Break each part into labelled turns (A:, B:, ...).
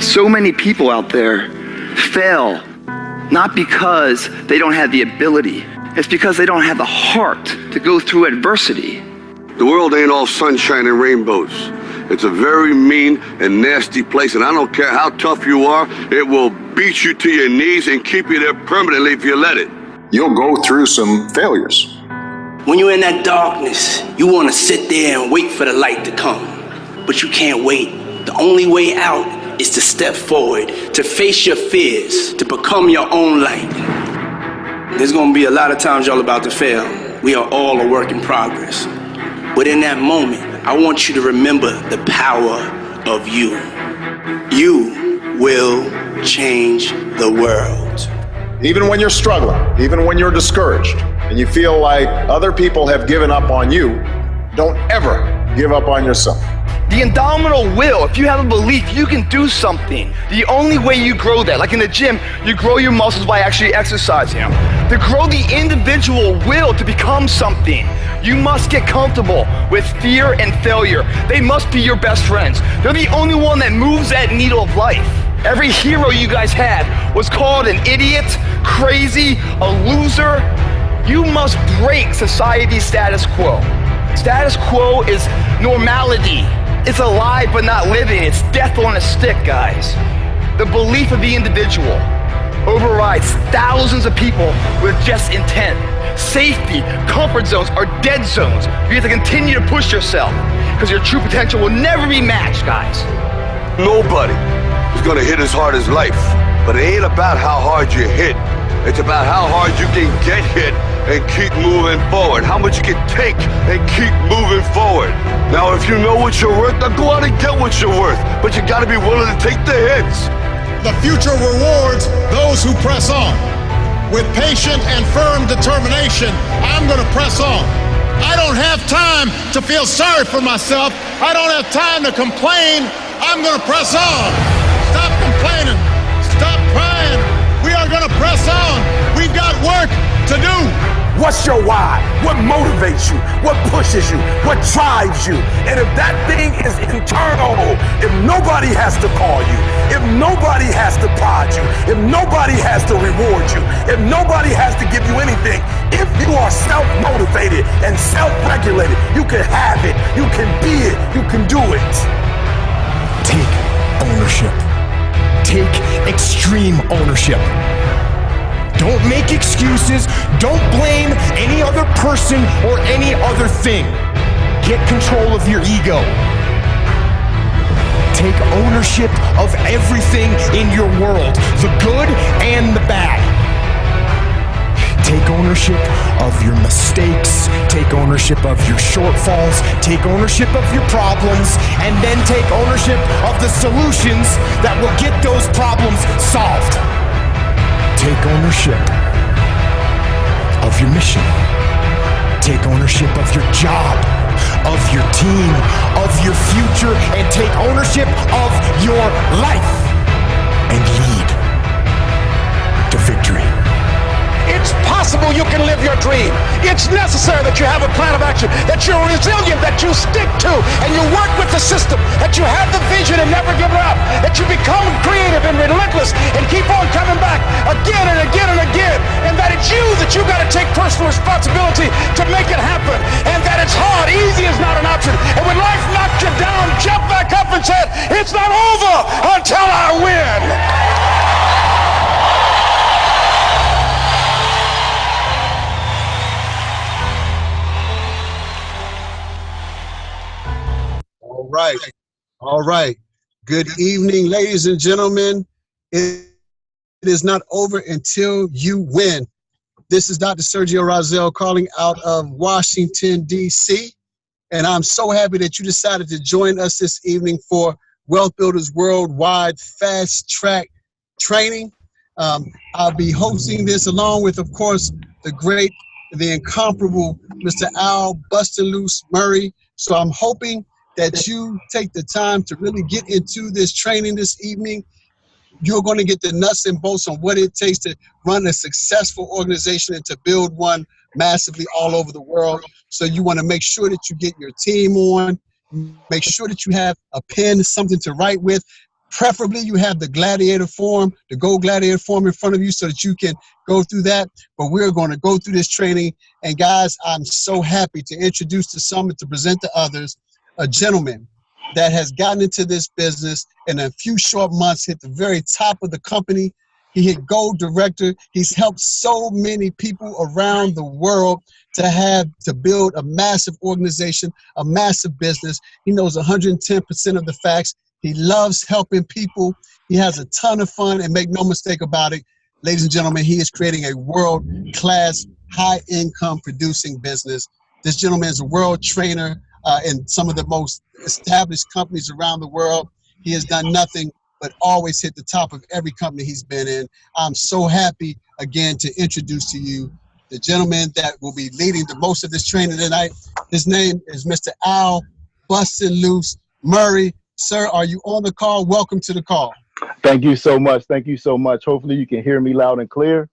A: So many people out there fail, not because they don't have the ability. It's because they don't have the heart to go through adversity.
B: The world ain't all sunshine and rainbows. It's a very mean and nasty place, and I don't care how tough you are, it will beat you to your knees and keep you there permanently if you let it.
C: You'll go through some failures.
D: When you're in that darkness, you want to sit there and wait for the light to come. But you can't wait. The only way out is to step forward, to face your fears, to become your own light. There's going to be a lot of times y'all about to fail. We are all a work in progress. But in that moment, I want you to remember the power of you. You will change the world.
C: Even when you're struggling, even when you're discouraged, and you feel like other people have given up on you, don't ever give up on yourself.
A: The indomitable will, if you have a belief, you can do something. The only way you grow that, like in the gym, you grow your muscles by actually exercising them. To grow the individual will to become something, you must get comfortable with fear and failure. They must be your best friends. They're the only one that moves that needle of life. Every hero you guys had was called an idiot, crazy, a loser. You must break society's status quo. Status quo is normality. It's alive but not living. It's death on a stick, guys. The belief of the individual overrides thousands of people with just intent. Safety, comfort zones are dead zones. You have to continue to push yourself because your true potential will never be matched, guys.
B: Nobody is gonna hit as hard as life, but it ain't about how hard you hit. It's about how hard you can get hit and keep moving forward. How much you can take and keep moving forward. Now, if you know what you're worth, then go out and get what you're worth. But you gotta be willing to take the hits.
E: The future rewards those who press on. With patient and firm determination, I'm gonna press on. I don't have time to feel sorry for myself. I don't have time to complain. I'm gonna press on. Stop complaining. Stop crying. We are gonna press on. We've got work to do.
F: What's your why? What motivates you? What pushes you? What drives you? And if that thing is internal, if nobody has to call you, if nobody has to prod you, if nobody has to reward you, if nobody has to give you anything, if you are self-motivated and self-regulated, you can have it, you can be it, you can do it.
G: Take ownership. Take extreme ownership. Don't make excuses. Don't blame any other person or any other thing. Get control of your ego. Take ownership of everything in your world, the good and the bad. Take ownership of your mistakes. Take ownership of your shortfalls. Take ownership of your problems. And then take ownership of the solutions that will get those problems solved. Take ownership of your mission. Take ownership of your job, of your team, of your future, and take ownership of your life and lead to victory.
F: It's possible you can live your dream. It's necessary that you have a plan of action, that you're resilient, that you stick to, and you work with the system, that you have the vision and never give up, that you become creative and relentless and keep on coming back again and again and again, and that it's you that you got to take personal responsibility to make it happen, and that it's hard. Easy is not an option. And when life knocks you down, jump back up and say, it's not over until I win.
E: All right. Good evening, ladies and gentlemen. It is not over until you win. This is Dr. Sergio Rozzelle calling out of Washington, D.C. And I'm so happy that you decided to join us this evening for Wealth Builders Worldwide Fast Track Training. I'll be hosting this along with, of course, the incomparable Mr. Al Bustin' Loose Murray. So I'm hoping that you take the time to really get into this training this evening. You're going to get the nuts and bolts on what it takes to run a successful organization and to build one massively all over the world. So you want to make sure that you get your team on, make sure that you have a pen, something to write with. Preferably you have the gladiator form, the gold gladiator form in front of you so that you can go through that. But we're going to go through this training. And guys, I'm so happy to introduce to some and to present to others a gentleman that has gotten into this business in a few short months, hit the very top of the company. He hit gold director. He's helped so many people around the world to build a massive organization, a massive business. He knows 110% of the facts. He loves helping people. He has a ton of fun, and make no mistake about it, ladies and gentlemen, he is creating a world-class, high-income producing business. This gentleman is a world trainer in some of the most established companies around the world. He has done nothing but always hit the top of every company he's been in. I'm so happy, again, to introduce to you the gentleman that will be leading the most of this training tonight. His name is Mr. Al Bustin' Loose Murray. Sir, are you on the call? Welcome to the call.
H: Thank you so much. Thank you so much. Hopefully you can hear me loud and clear.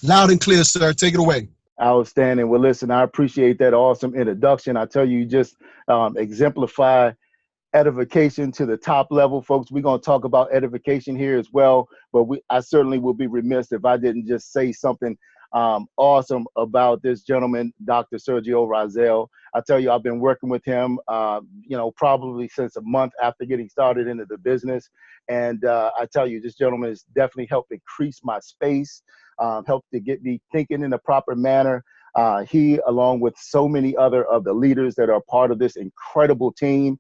E: Loud and clear, sir. Take it away.
H: Outstanding. Well, listen, I appreciate that awesome introduction. I tell you, you just exemplify edification to the top level, folks. We're going to talk about edification here as well, but I certainly will be remiss if I didn't just say something awesome about this gentleman, Dr. Sergio Rozzelle. I tell you, I've been working with him, probably since a month after getting started into the business. And I tell you, this gentleman has definitely helped increase my space, helped to get me thinking in a proper manner. He, along with so many other of the leaders that are part of this incredible team,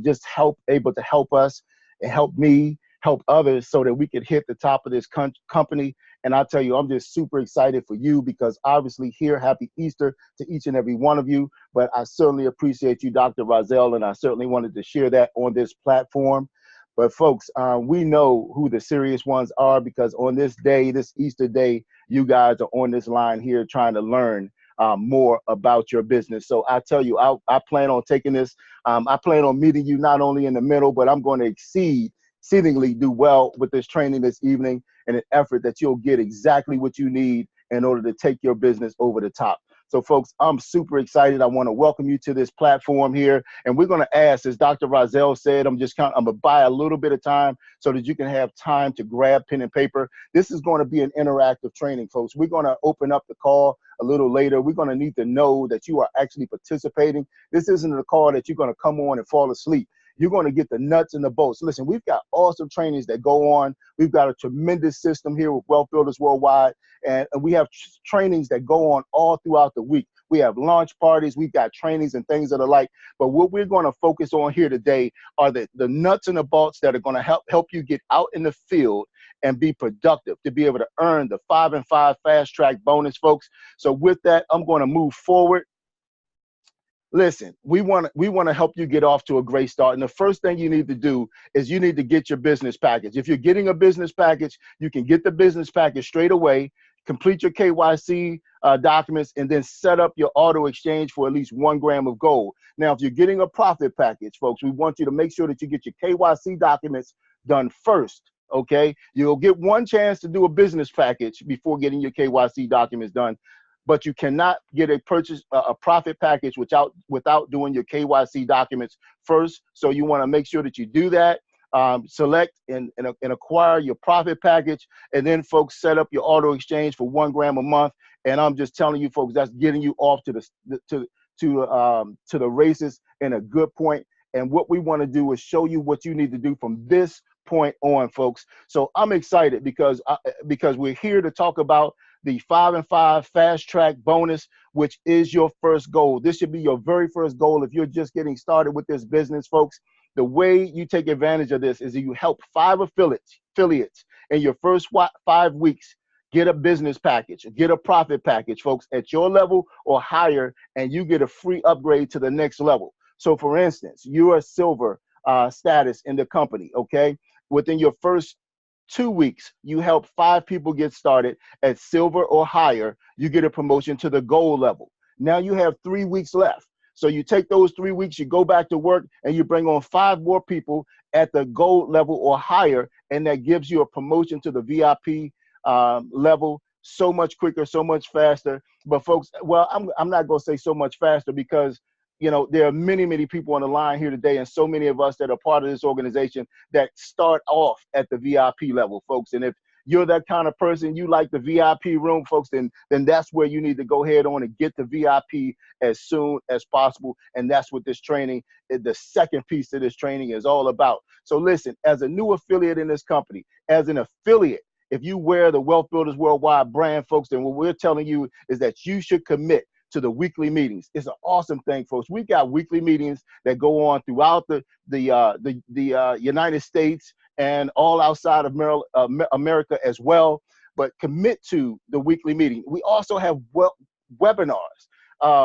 H: just able to help us and help me, help others so that we could hit the top of this company. And I tell you, I'm just super excited for you because obviously here, happy Easter to each and every one of you. But I certainly appreciate you, Dr. Rozzelle, and I certainly wanted to share that on this platform. But folks, we know who the serious ones are because on this day, this Easter day, you guys are on this line here trying to learn more about your business. So I tell you, I plan on taking this. I plan on meeting you not only in the middle, but I'm going to exceedingly do well with this training this evening in an effort that you'll get exactly what you need in order to take your business over the top. So folks, I'm super excited. I want to welcome you to this platform here. And we're going to ask, as Dr. Rozzelle said, I'm going to buy a little bit of time so that you can have time to grab pen and paper. This is going to be an interactive training, folks. We're going to open up the call a little later. We're going to need to know that you are actually participating. This isn't a call that you're going to come on and fall asleep. You're going to get the nuts and the bolts. Listen, we've got awesome trainings that go on. We've got a tremendous system here with Wealth Builders Worldwide, and we have trainings that go on all throughout the week. We have launch parties. We've got trainings and things that are like. But what we're going to focus on here today are the nuts and the bolts that are going to help you get out in the field and be productive to be able to earn the 5 and 5 fast track bonus, folks. So with that, I'm going to move forward. Listen, we want to help you get off to a great start. And the first thing you need to do is you need to get your business package. If you're getting a business package, you can get the business package straight away, complete your KYC documents, and then set up your auto exchange for at least 1 gram of gold. Now, if you're getting a profit package, folks, we want you to make sure that you get your KYC documents done first. Okay, you'll get one chance to do a business package before getting your KYC documents done. But you cannot get a profit package without doing your KYC documents first. So you want to make sure that you do that. Select and acquire your profit package, and then folks set up your auto exchange for 1 gram a month. And I'm just telling you, folks, that's getting you off to the races in a good point. And what we want to do is show you what you need to do from this point on, folks. So I'm excited because we're here to talk about the 5 and 5 fast track bonus, which is your first goal. This should be your very first goal if you're just getting started with this business, folks. The way you take advantage of this is that you help 5 affiliates in your first 5 weeks get a business package, get a profit package, folks, at your level or higher, and you get a free upgrade to the next level. So for instance, you're a silver status in the company, okay? Within your first 2 weeks, you help 5 people get started at silver or higher, you get a promotion to the gold level. Now you have 3 weeks left. So you take those 3 weeks, you go back to work, and you bring on 5 more people at the gold level or higher, and that gives you a promotion to the VIP level so much quicker, so much faster. But folks, well, I'm not going to say so much faster because you know, there are many, many people on the line here today, and so many of us that are part of this organization that start off at the VIP level, folks. And if you're that kind of person, you like the VIP room, folks, then that's where you need to go ahead on and get the VIP as soon as possible. And that's what this training, the second piece of this training is all about. So listen, as a new affiliate in this company, as an affiliate, if you wear the Wealth Builders Worldwide brand, folks, then what we're telling you is that you should commit to the weekly meetings. It's an awesome thing, folks. We've got weekly meetings that go on throughout the United States and all outside of America as well. But commit to the weekly meeting. We also have webinars.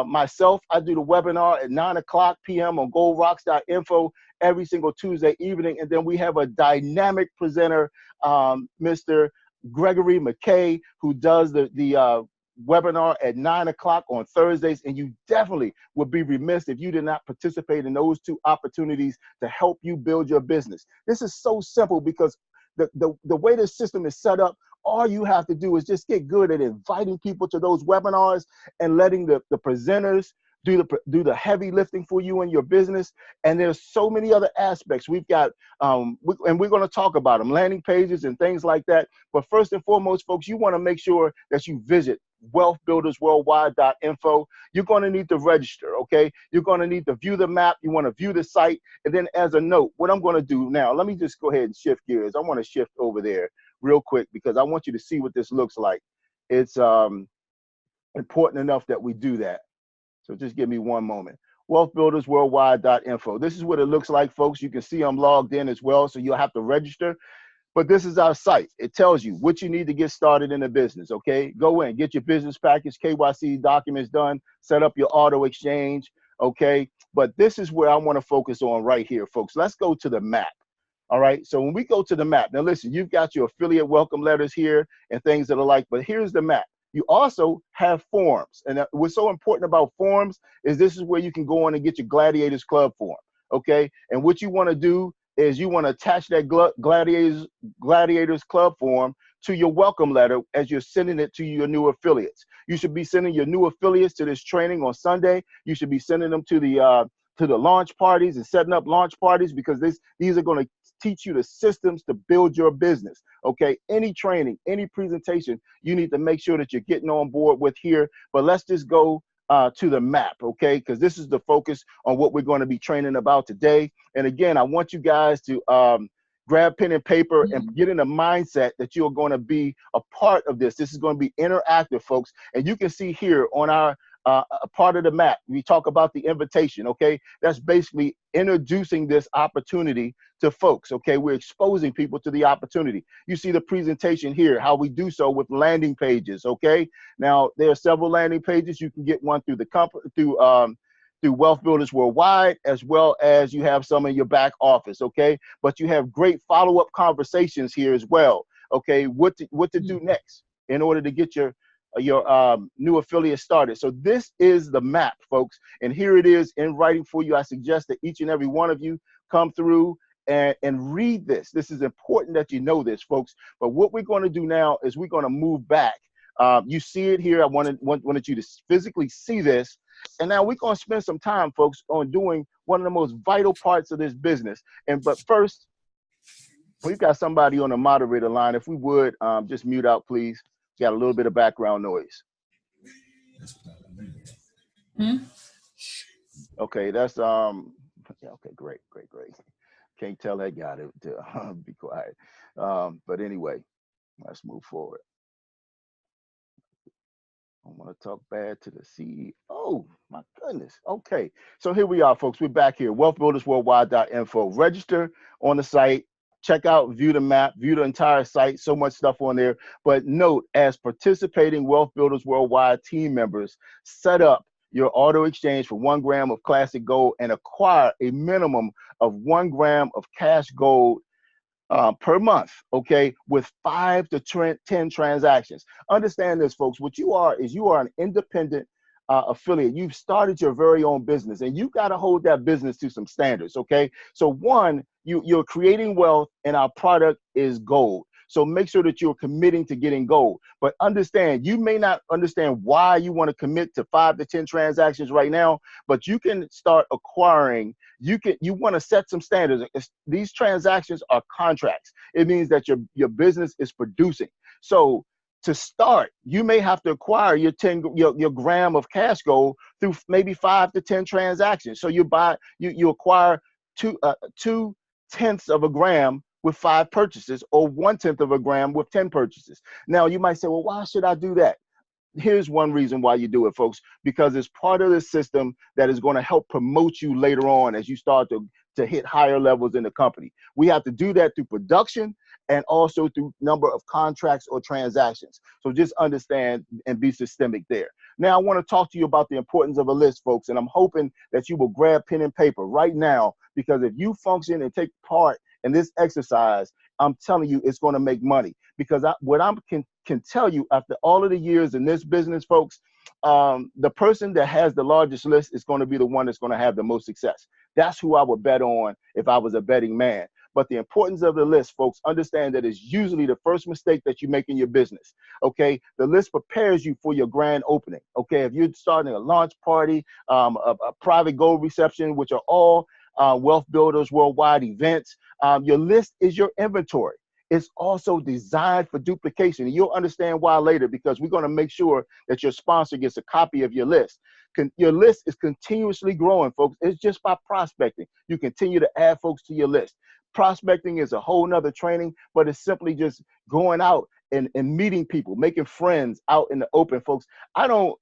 H: Myself, I do the webinar at 9:00 p.m. on goldrocks.info every single Tuesday evening. And then we have a dynamic presenter, Mr. Gregory McKay, who does the webinar at 9:00 on Thursdays. And you definitely would be remiss if you did not participate in those two opportunities to help you build your business. This is so simple because the way the system is set up, all you have to do is just get good at inviting people to those webinars and letting the presenters do the heavy lifting for you in your business. And there's so many other aspects. We've got, and we're going to talk about them, landing pages and things like that. But first and foremost, folks, you want to make sure that you visit wealthbuildersworldwide.info. You're going to need to register, okay? You're going to need to view the map. You want to view the site. And then as a note, what I'm going to do now, let me just go ahead and shift gears. I want to shift over there real quick because I want you to see what this looks like. It's important enough that we do that. So just give me one moment. Wealthbuildersworldwide.info. This is what it looks like, folks. You can see I'm logged in as well, so you'll have to register. But this is our site. It tells you what you need to get started in the business, okay? Go in, get your business package, KYC documents done, set up your auto exchange, okay? But this is where I want to focus on right here, folks. Let's go to the map. All right, so when we go to the map, now listen, you've got your affiliate welcome letters here and things that are like, but here's the map. You also have forms. And what's so important about forms is this is where you can go on and get your Gladiators Club form, okay? And what you want to do is you want to attach that Gladiators Club form to your welcome letter as you're sending it to your new affiliates. You should be sending your new affiliates to this training on Sunday. You should be sending them to the launch parties and setting up launch parties because these are going to teach you the systems to build your business, okay? Any training, any presentation, you need to make sure that you're getting on board with here. But let's just go to the map, okay? Because this is the focus on what we're going to be training about today. And again, I want you guys to grab pen and paper and get in a mindset that you're going to be a part of this. This is going to be interactive, folks. And you can see here on our a part of the map, we talk about the invitation, okay? That's basically introducing this opportunity to folks, okay? We're exposing people to the opportunity. You see the presentation here, how we do so with landing pages, okay? Now, there are several landing pages. You can get one through the company, through Wealth Builders Worldwide, as well as you have some in your back office, okay? But you have great follow-up conversations here as well, okay? What to do next in order to get your new affiliate started. So this is the map, folks, and here it is in writing for you. I suggest that each and every one of you come through and read this. This is important that you know this, folks. But what we're going to do now is we're going to move back. You see it here. I wanted you to physically see this. And now we're going to spend some time, folks, on doing one of the most vital parts of this business. But first, we've got somebody on the moderator line. If we would, just mute out, please. Got a little bit of background noise. Okay, that's yeah, okay, great. Can't tell that guy to be quiet. But anyway, let's move forward. I want to talk bad to the CEO. Oh, my goodness. Okay, so here we are, folks. We're back here, wealthbuildersworldwide.info. Register on the site. Check out, view the map, view the entire site, so much stuff on there. But note, as participating Wealth Builders Worldwide team members, set up your auto exchange for 1 gram of classic gold and acquire a minimum of 1 gram of cash gold per month, okay, with 5 to 10 transactions. Understand this, folks. What you are is you are an independent affiliate. You've started your very own business, and you got to hold that business to some standards, okay? So one, you're creating wealth, and our product is gold. So make sure that you're committing to getting gold. But understand, you may not understand why you want to commit to 5 to 10 transactions right now, but you can start acquiring. You want to set some standards. These transactions are contracts. It means that your business is producing. So to start, you may have to acquire your gram of cash gold through maybe 5 to 10 transactions. So you acquire 2/10 of a gram with 5 purchases, or 1/10 of a gram with 10 purchases. Now you might say, well, why should I do that? Here's one reason why you do it, folks, because it's part of the system that is going to help promote you later on as you start to hit higher levels in the company. We have to do that through production and also through number of contracts or transactions. So just understand and be systemic there. Now, I want to talk to you about the importance of a list, folks, and I'm hoping that you will grab pen and paper right now, because if you function and take part in this exercise, I'm telling you, it's going to make money. Because what I can tell you, after all of the years in this business, folks, the person that has the largest list is going to be the one that's going to have the most success. That's who I would bet on if I was a betting man. But the importance of the list, folks, understand that it's usually the first mistake that you make in your business. Okay, the list prepares you for your grand opening. Okay, if you're starting a launch party, a private gold reception, which are all wealth builders worldwide events, your list is your inventory. It's also designed for duplication. And you'll understand why later, because we're going to make sure that your sponsor gets a copy of your list. Your list is continuously growing, folks. It's just by prospecting. You continue to add folks to your list. Prospecting is a whole nother training, but it's simply just going out and meeting people, making friends out in the open, folks. I don't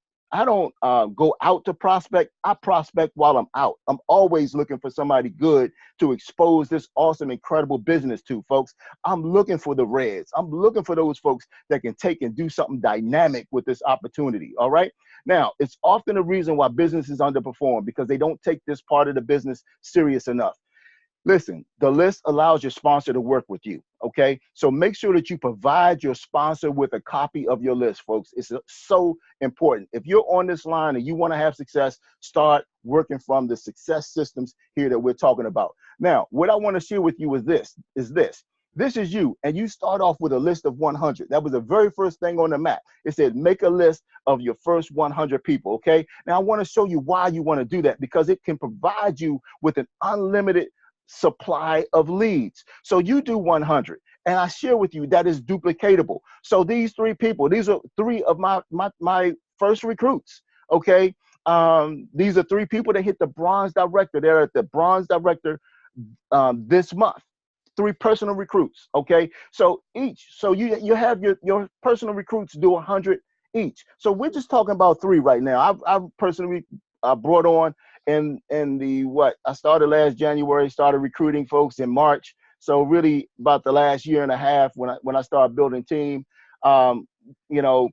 H: go out to prospect. I prospect while I'm out. I'm always looking for somebody good to expose this awesome, incredible business to, folks. I'm looking for the reds. I'm looking for those folks that can take and do something dynamic with this opportunity. All right. Now, it's often a reason why businesses underperform, because they don't take this part of the business serious enough. Listen, the list allows your sponsor to work with you, okay? So make sure that you provide your sponsor with a copy of your list, folks. It's so important. If you're on this line and you want to have success, start working from the success systems here that we're talking about. Now, what I want to share with you is this. This is you, and you start off with a list of 100. That was the very first thing on the map. It said, make a list of your first 100 people, okay? Now, I want to show you why you want to do that, because it can provide you with an unlimited supply of leads. So you do 100, and I share with you that is duplicatable. So these 3 people, these are 3 of my first recruits, okay? These are 3 people that hit the bronze director. They're at the bronze director this month. 3 personal recruits, okay? So you have your personal recruits do 100 each. So we're just talking about 3 right now. I've personally brought on in I started last January, started recruiting folks in March. So really about the last year and a half when I started building team, you know,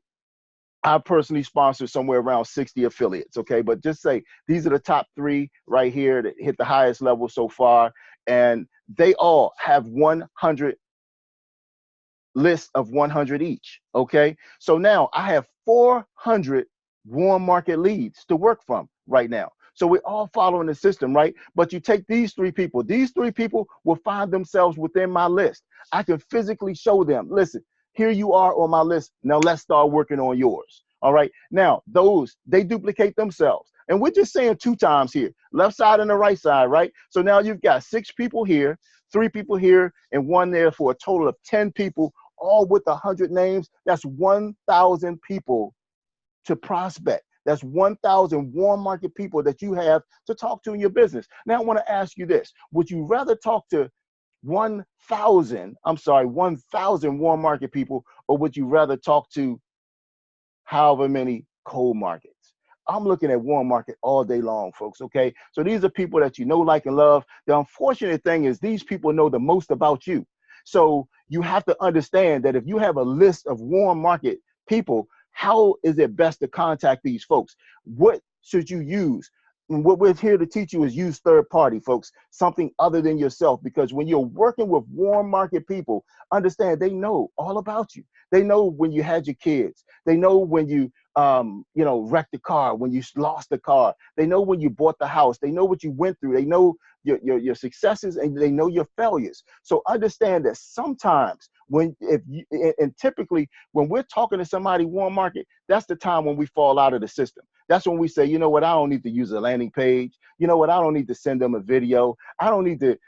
H: I personally sponsored somewhere around 60 affiliates, okay? But just say these are the top 3 right here that hit the highest level so far, and they all have 100 lists of 100 each, okay? So now I have 400 warm market leads to work from right now. So we're all following the system, right? But you take these 3 people. These 3 people will find themselves within my list. I can physically show them, listen, here you are on my list. Now let's start working on yours. All right. Now they duplicate themselves. And we're just saying 2 times here, left side and the right side, right? So now you've got 6 people here, 3 people here, and 1 there, for a total of 10 people, all with 100 names. That's 1,000 people to prospect. That's 1,000 warm market people that you have to talk to in your business. Now I want to ask you this. Would you rather talk to 1,000 warm market people, or would you rather talk to however many cold markets? I'm looking at warm market all day long, folks, okay? So these are people that you know, like, and love. The unfortunate thing is these people know the most about you. So you have to understand that if you have a list of warm market people, how is it best to contact these folks? What should you use? And what we're here to teach you is use third party, folks, something other than yourself. Because when you're working with warm market people, understand they know all about you. They know when you had your kids. They know when you, wrecked the car, when you lost the car. They know when you bought the house. They know what you went through. They know your successes, and they know your failures. So understand that sometimes And typically when we're talking to somebody warm market, that's the time when we fall out of the system. That's when we say, you know what, I don't need to use a landing page. You know what, I don't need to send them a video. I don't need to,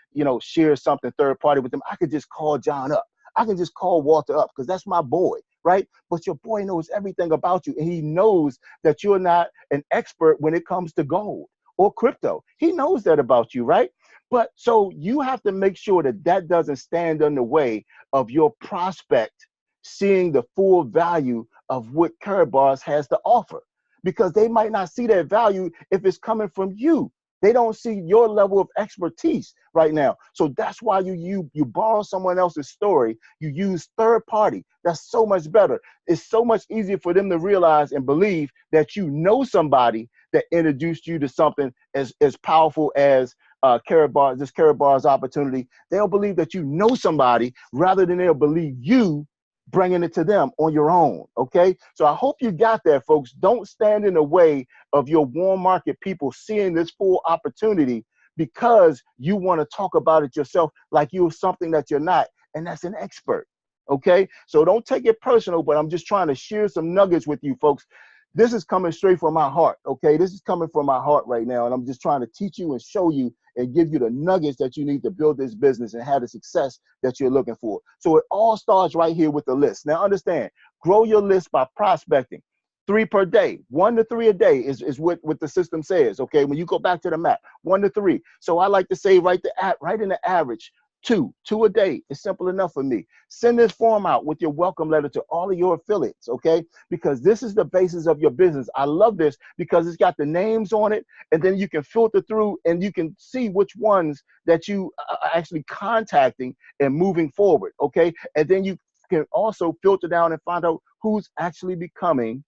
H: share something third party with them. I could just call John up. I can just call Walter up because that's my boy, right? But your boy knows everything about you, and he knows that you're not an expert when it comes to gold or crypto. He knows that about you, right? But so you have to make sure that that doesn't stand in the way of your prospect seeing the full value of what Karatbars has to offer, because they might not see that value if it's coming from you. They don't see your level of expertise right now. So that's why you borrow someone else's story. You use third party. That's so much better. It's so much easier for them to realize and believe that you know somebody that introduced you to something as powerful as this Karatbars opportunity. They'll believe that you know somebody rather than they'll believe you bringing it to them on your own. Okay, so I hope you got that, folks. Don't stand in the way of your warm market people seeing this full opportunity because you want to talk about it yourself like you're something that you're not, and that's an expert. Okay, so don't take it personal, but I'm just trying to share some nuggets with you, folks. This is coming straight from my heart. Okay, this is coming from my heart right now, and I'm just trying to teach you and show you and give you the nuggets that you need to build this business and have the success that you're looking for. So it all starts right here with the list. Now understand, grow your list by prospecting. 3 per day, 1 to 3 a day is what the system says. Okay, when you go back to the map, 1 to 3. So I like to say right in the average, 2 a day is simple enough for me. Send this form out with your welcome letter to all of your affiliates, okay? Because this is the basis of your business. I love this because it's got the names on it, and then you can filter through and you can see which ones that you are actually contacting and moving forward, okay? And then you can also filter down and find out who's actually becoming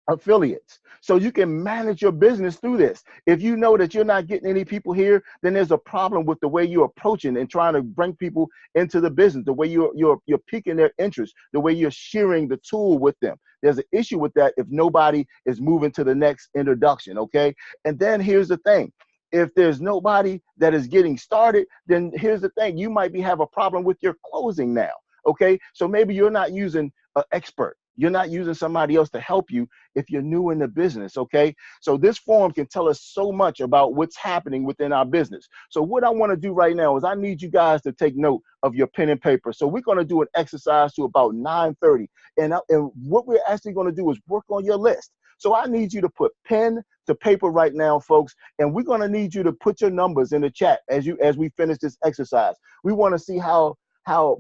H: affiliates, so you can manage your business through this. If you know that you're not getting any people here, then there's a problem with the way you're approaching and trying to bring people into the business, the way you're piquing their interest, the way you're sharing the tool with them. There's an issue with that if nobody is moving to the next introduction, okay? And then here's the thing. If there's nobody that is getting started, then here's the thing. You might have a problem with your closing now, okay? So maybe you're not using an expert. You're not using somebody else to help you if you're new in the business, okay? So this form can tell us so much about what's happening within our business. So what I want to do right now is I need you guys to take note of your pen and paper. So we're going to do an exercise to about 9:30. And what we're actually going to do is work on your list. So I need you to put pen to paper right now, folks, and we're going to need you to put your numbers in the chat as we finish this exercise. We want to see how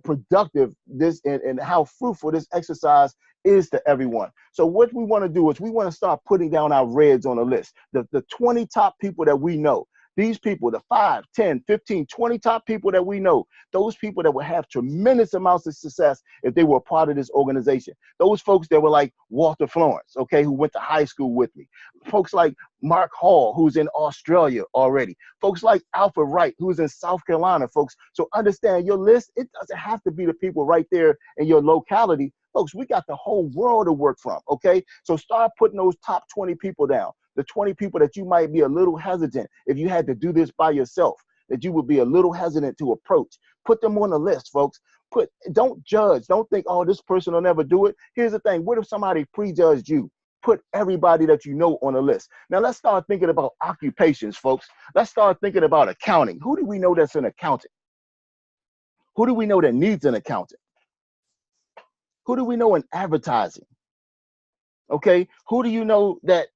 H: productive this and how fruitful this exercise is to everyone. So what we want to do is we want to start putting down our reds on the list, the 20 top people that we know. These people, the 5, 10, 15, 20 top people that we know, those people that will have tremendous amounts of success if they were a part of this organization. Those folks that were like Walter Florence, okay, who went to high school with me. Folks like Mark Hall, who's in Australia already. Folks like Alfred Wright, who's in South Carolina, folks. So understand your list, it doesn't have to be the people right there in your locality. Folks, we got the whole world to work from, okay? So start putting those top 20 people down. The 20 people that you might be a little hesitant if you had to do this by yourself, that you would be a little hesitant to approach. Put them on the list, folks. Don't judge. Don't think, oh, this person will never do it. Here's the thing. What if somebody prejudged you? Put everybody that you know on the list. Now let's start thinking about occupations, folks. Let's start thinking about accounting. Who do we know that's an accountant? Who do we know that needs an accountant? Who do we know in advertising? Okay, who do you know that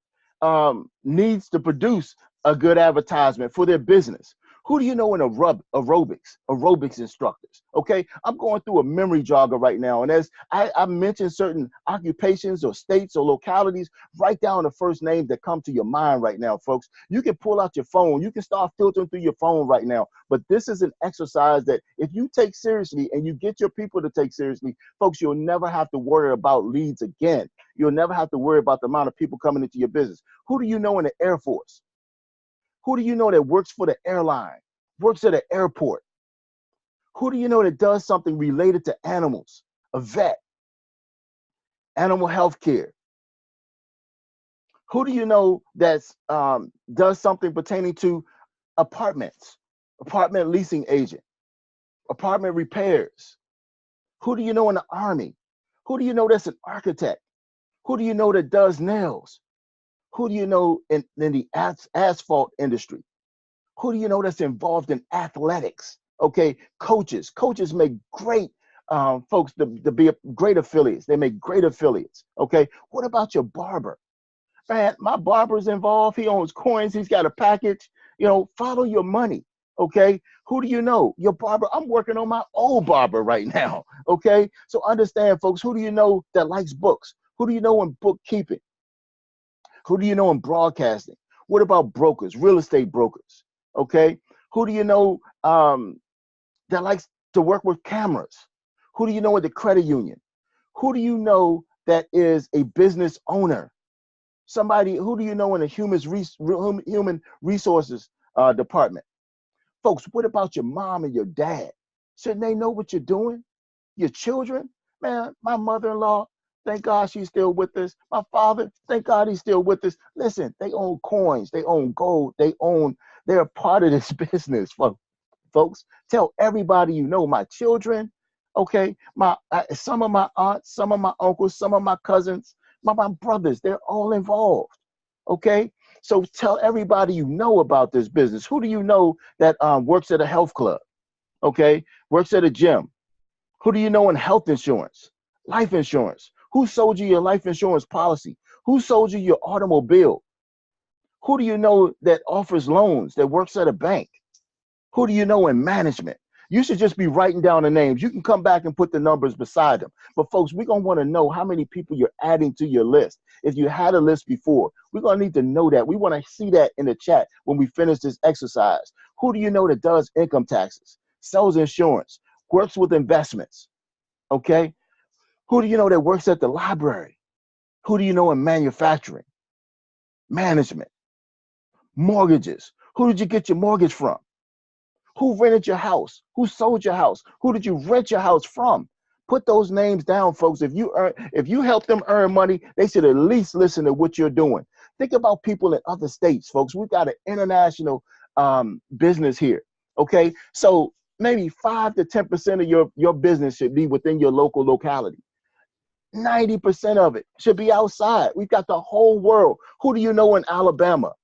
H: needs to produce a good advertisement for their business? Who do you know in aerobics instructors? Okay, I'm going through a memory jogger right now, and as I mentioned certain occupations or states or localities, write down the first names that come to your mind right now, folks. You can pull out your phone, you can start filtering through your phone right now, but this is an exercise that if you take seriously and you get your people to take seriously, folks, you'll never have to worry about leads again. You'll never have to worry about the amount of people coming into your business. Who do you know in the Air Force? Who do you know that works for the airline, works at an airport? Who do you know that does something related to animals, a vet, animal health care? Who do you know that does something pertaining to apartments, apartment leasing agent, apartment repairs? Who do you know in the Army? Who do you know that's an architect? Who do you know that does nails? Who do you know in the asphalt industry? Who do you know that's involved in athletics? Okay, coaches. Coaches make great folks to be great affiliates. They make great affiliates. Okay, what about your barber? Man, my barber's involved. He owns coins. He's got a package. You know, follow your money. Okay, who do you know? Your barber. I'm working on my old barber right now. Okay, so understand, folks. Who do you know that likes books? Who do you know in bookkeeping? Who do you know in broadcasting? What about brokers, real estate brokers? Okay, who do you know that likes to work with cameras? Who do you know at the credit union? Who do you know that is a business owner? Somebody, who do you know in the human resources department? Folks, what about your mom and your dad? Shouldn't they know what you're doing? Your children? Man, my mother-in-law, thank God she's still with us. My father, thank God he's still with us. Listen, they own coins, they own gold, they're a part of this business, folks. Tell everybody you know, my children, okay, some of my aunts, some of my uncles, some of my cousins, my brothers, they're all involved, okay? So tell everybody you know about this business. Who do you know that works at a health club, okay, works at a gym? Who do you know in health insurance, life insurance? Who sold you your life insurance policy? Who sold you your automobile? Who do you know that offers loans, that works at a bank? Who do you know in management? You should just be writing down the names. You can come back and put the numbers beside them. But folks, we're going to want to know how many people you're adding to your list. If you had a list before, we're going to need to know that. We want to see that in the chat when we finish this exercise. Who do you know that does income taxes, sells insurance, works with investments? Okay. Who do you know that works at the library? Who do you know in manufacturing, management, mortgages? Who did you get your mortgage from? Who rented your house? Who sold your house? Who did you rent your house from? Put those names down, folks. If you help them earn money, they should at least listen to what you're doing. Think about people in other states, folks. We've got an international business here. Okay, so maybe 5 to 10% of your business should be within your local locality. 90% of it should be outside. We've got the whole world. Who do you know in Alabama?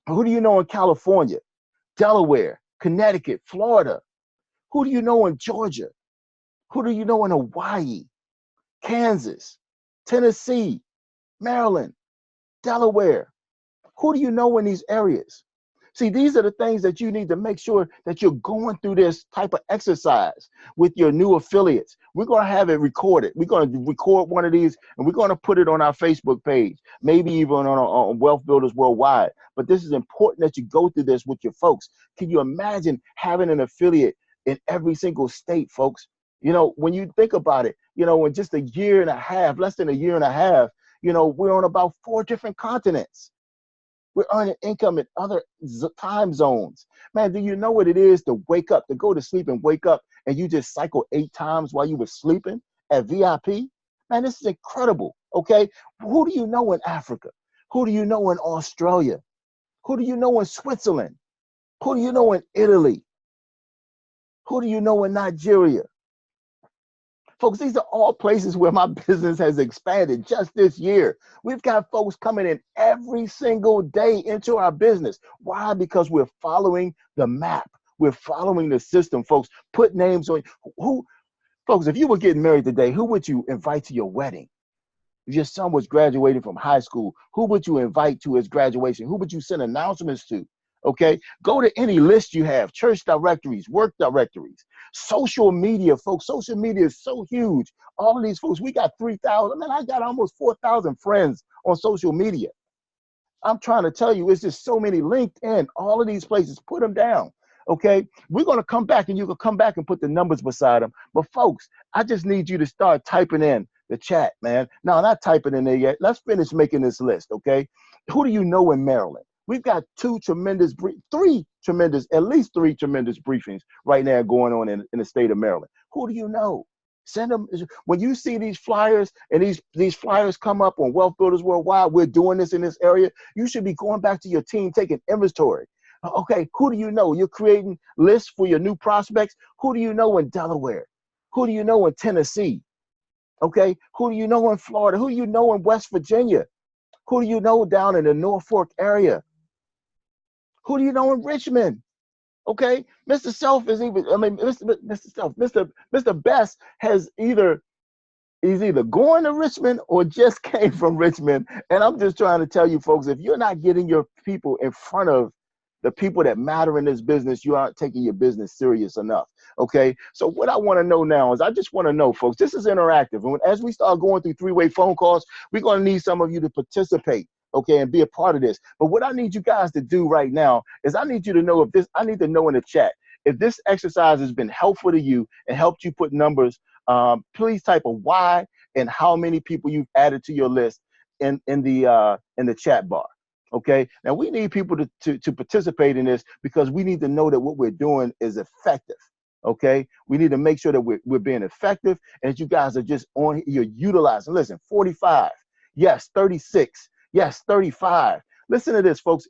H: Who do you know in California, Delaware, Connecticut, Florida? Who do you know in Georgia? Who do you know in Hawaii, Kansas, Tennessee, Maryland, Delaware? Who do you know in these areas? See, these are the things that you need to make sure that you're going through this type of exercise with your new affiliates. We're going to have it recorded. We're going to record one of these and we're going to put it on our Facebook page, maybe even on Wealth Builders Worldwide. But this is important that you go through this with your folks. Can you imagine having an affiliate in every single state, folks? You know, when you think about it, you know, in just a year and a half, less than a year and a half, you know, we're on about 4 different continents. We're earning income in other time zones. Man, do you know what it is to wake up, to go to sleep and wake up and you just cycle 8 times while you were sleeping at VIP? Man, this is incredible, okay? Who do you know in Africa? Who do you know in Australia? Who do you know in Switzerland? Who do you know in Italy? Who do you know in Nigeria? Folks, these are all places where my business has expanded just this year. We've got folks coming in every single day into our business. Why? Because we're following the map. We're following the system, folks. Put names on who, folks, if you were getting married today, who would you invite to your wedding? If your son was graduating from high school, who would you invite to his graduation? Who would you send announcements to? Okay, go to any list you have, church directories, work directories, social media, folks. Social media is so huge. All of these folks, we got 3,000. Man, I got almost 4,000 friends on social media. I'm trying to tell you, it's just so many. LinkedIn, all of these places, put them down. Okay, we're going to come back and you can come back and put the numbers beside them. But folks, I just need you to start typing in the chat, man. No, not typing in there yet. Let's finish making this list, okay? Who do you know in Maryland? We've got at least three tremendous briefings right now going on in the state of Maryland. Who do you know? Send them. When you see these flyers and these flyers come up on Wealth Builders Worldwide, we're doing this in this area, you should be going back to your team, taking inventory. Okay, who do you know? You're creating lists for your new prospects. Who do you know in Delaware? Who do you know in Tennessee? Okay, who do you know in Florida? Who do you know in West Virginia? Who do you know down in the Norfolk area? Who do you know in Richmond? Okay, Mr. Self is even, I mean, Mr. Self, Mr. Best has he's either going to Richmond or just came from Richmond. And I'm just trying to tell you folks, if you're not getting your people in front of the people that matter in this business, you aren't taking your business serious enough. Okay, so what I want to know now is, I just want to know, folks, this is interactive. And as we start going through three-way phone calls, we're going to need some of you to participate, okay, and be a part of this. But what I need you guys to do right now is, I need you to know if this, I need to know in the chat, if this exercise has been helpful to you and helped you put numbers, please type a Y and how many people you've added to your list in the chat bar. Okay, now we need people to participate in this, because we need to know that what we're doing is effective. Okay, we need to make sure that we're being effective, and you guys are just on, you're utilizing. Listen, 45, yes, 36, yes, 35. Listen to this, folks.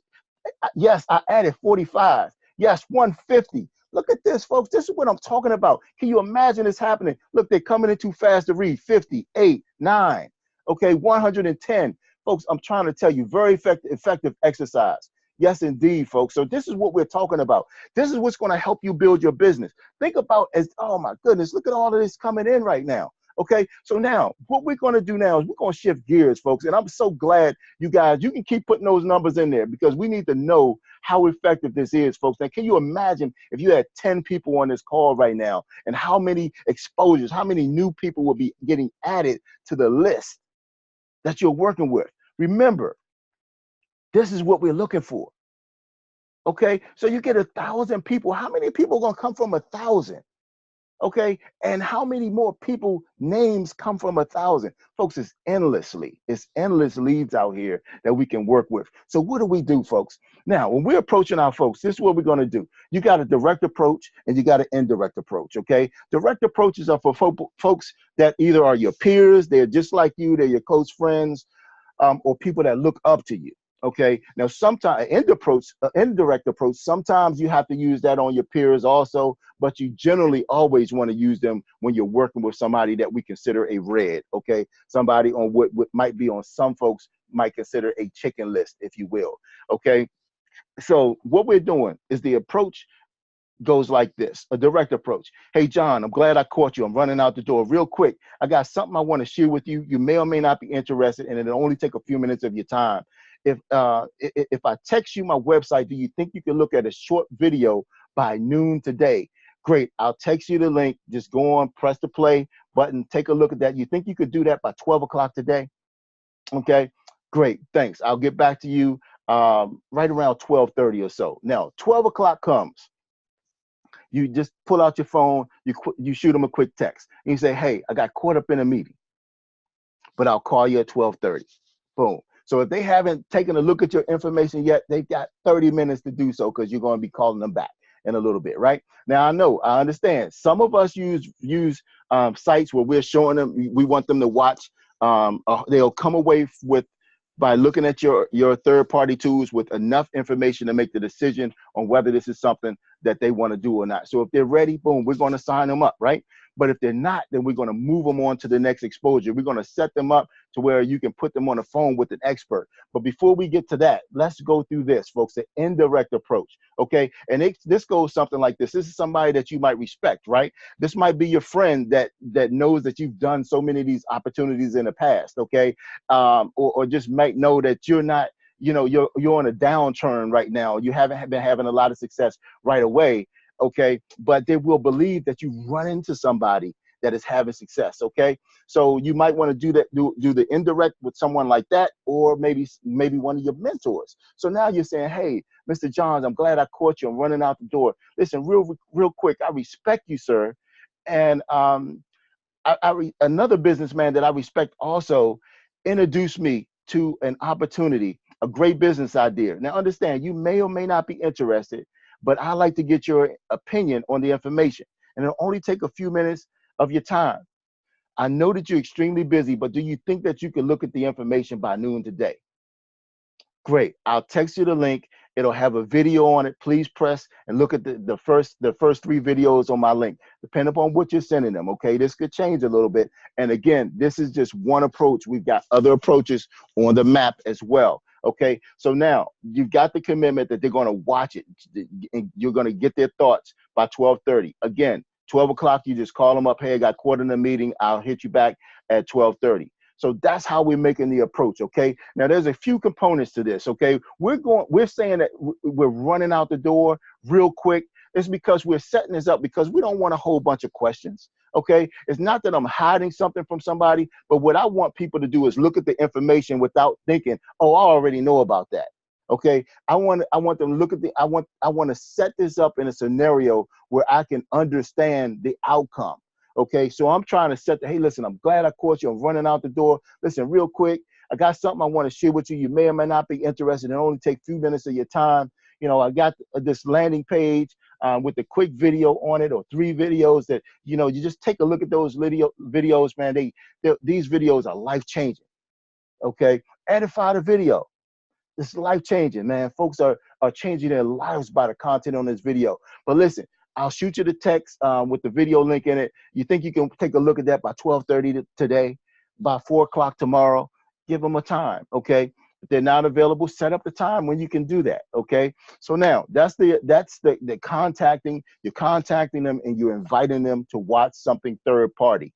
H: Yes, I added 45. Yes, 150. Look at this, folks. This is what I'm talking about. Can you imagine this happening? Look, they're coming in too fast to read. 50, 8, 9. Okay, 110. Folks, I'm trying to tell you, very effective exercise. Yes, indeed, folks. So this is what we're talking about. This is what's going to help you build your business. Think about, as, oh my goodness, look at all of this coming in right now. Okay, so now what we're going to do now is we're going to shift gears, folks. And I'm so glad you guys, you can keep putting those numbers in there, because we need to know how effective this is, folks. Now, can you imagine if you had 10 people on this call right now, and how many exposures, how many new people will be getting added to the list that you're working with? Remember, this is what we're looking for. Okay, so you get 1,000 people. How many people are going to come from 1,000? Okay, and how many more people names come from 1,000? Folks, it's endless leads out here that we can work with. So what do we do, folks? Now, when we're approaching our folks, this is what we're going to do. You got a direct approach and you got an indirect approach. Okay, direct approaches are for folks that either are your peers, they're just like you, they're your close friends, or people that look up to you. Okay, now sometimes indirect approach, sometimes you have to use that on your peers also, but you generally always want to use them when you're working with somebody that we consider a red. Okay, somebody on what might be on some folks might consider a chicken list, if you will. Okay, so what we're doing is the approach goes like this, a direct approach. Hey, John, I'm glad I caught you. I'm running out the door real quick. I got something I want to share with you. You may or may not be interested, and it'll only take a few minutes of your time. If I text you my website, do you think you can look at a short video by noon today? Great, I'll text you the link. Just go on, press the play button, take a look at that. You think you could do that by 12 o'clock today? Okay, great, thanks. I'll get back to you right around 12:30 or so. Now, 12 o'clock comes. You just pull out your phone, you shoot them a quick text, and you say, hey, I got caught up in a meeting, but I'll call you at 12:30. Boom. So if they haven't taken a look at your information yet, they've got 30 minutes to do so, because you're going to be calling them back in a little bit, right? Now, I understand. Some of us use sites where we're showing them, we want them to watch. They'll come away by looking at your third-party tools with enough information to make the decision on whether this is something that they want to do or not. So if they're ready, boom, we're going to sign them up, right? But if they're not, then we're going to move them on to the next exposure. We're going to set them up to where you can put them on the phone with an expert. But before we get to that, let's go through this, folks, the indirect approach, okay? And this goes something like this. This is somebody that you might respect, right? This might be your friend that knows that you've done so many of these opportunities in the past, okay? Or just might know that you're not, you're on a downturn right now. You haven't been having a lot of success right away. Okay, but they will believe that you run into somebody that is having success. Okay, so you might want to do the indirect with someone like that, or maybe one of your mentors. So now you're saying, hey, Mr. Johns, I'm glad I caught you. I'm running out the door. Listen, real quick, I respect you, sir. And another businessman that I respect also introduced me to an opportunity, a great business idea. Now understand, you may or may not be interested, but I like to get your opinion on the information, and it'll only take a few minutes of your time. I know that you're extremely busy, but do you think that you can look at the information by noon today? Great, I'll text you the link, It'll have a video on it. Please press and look at the first 3 videos on my link, depending upon what you're sending them. Okay, this could change a little bit. And again, this is just one approach. We've got other approaches on the map as well. Okay, so now you've got the commitment that they're going to watch it, and you're going to get their thoughts by 12:30. Again, 12 o'clock, you just call them up. Hey, I got caught in a meeting. I'll hit you back at 12:30. So that's how we're making the approach. Okay. Now there's a few components to this. Okay. We're saying that we're running out the door real quick. It's because we're setting this up because we don't want a whole bunch of questions. Okay. It's not that I'm hiding something from somebody, but what I want people to do is look at the information without thinking, oh, I already know about that. Okay. I want them to look at I want to set this up in a scenario where I can understand the outcome. Okay, so I'm trying to set hey, listen, I'm glad I caught you. I'm running out the door. Listen, real quick, I got something I want to share with you. You may or may not be interested. It only take a few minutes of your time. You know, I got this landing page with a quick video on it, or 3 videos that, you know, you just take a look at those videos, man. These videos are life-changing. Okay, edify the video. It's life-changing, man. Folks are changing their lives by the content on this video. But listen, I'll shoot you the text with the video link in it. You think you can take a look at that by 12:30 today, by 4 o'clock tomorrow? Give them a time, okay? If they're not available, set up the time when you can do that, okay? So now that's the contacting. You're contacting them and you're inviting them to watch something third party,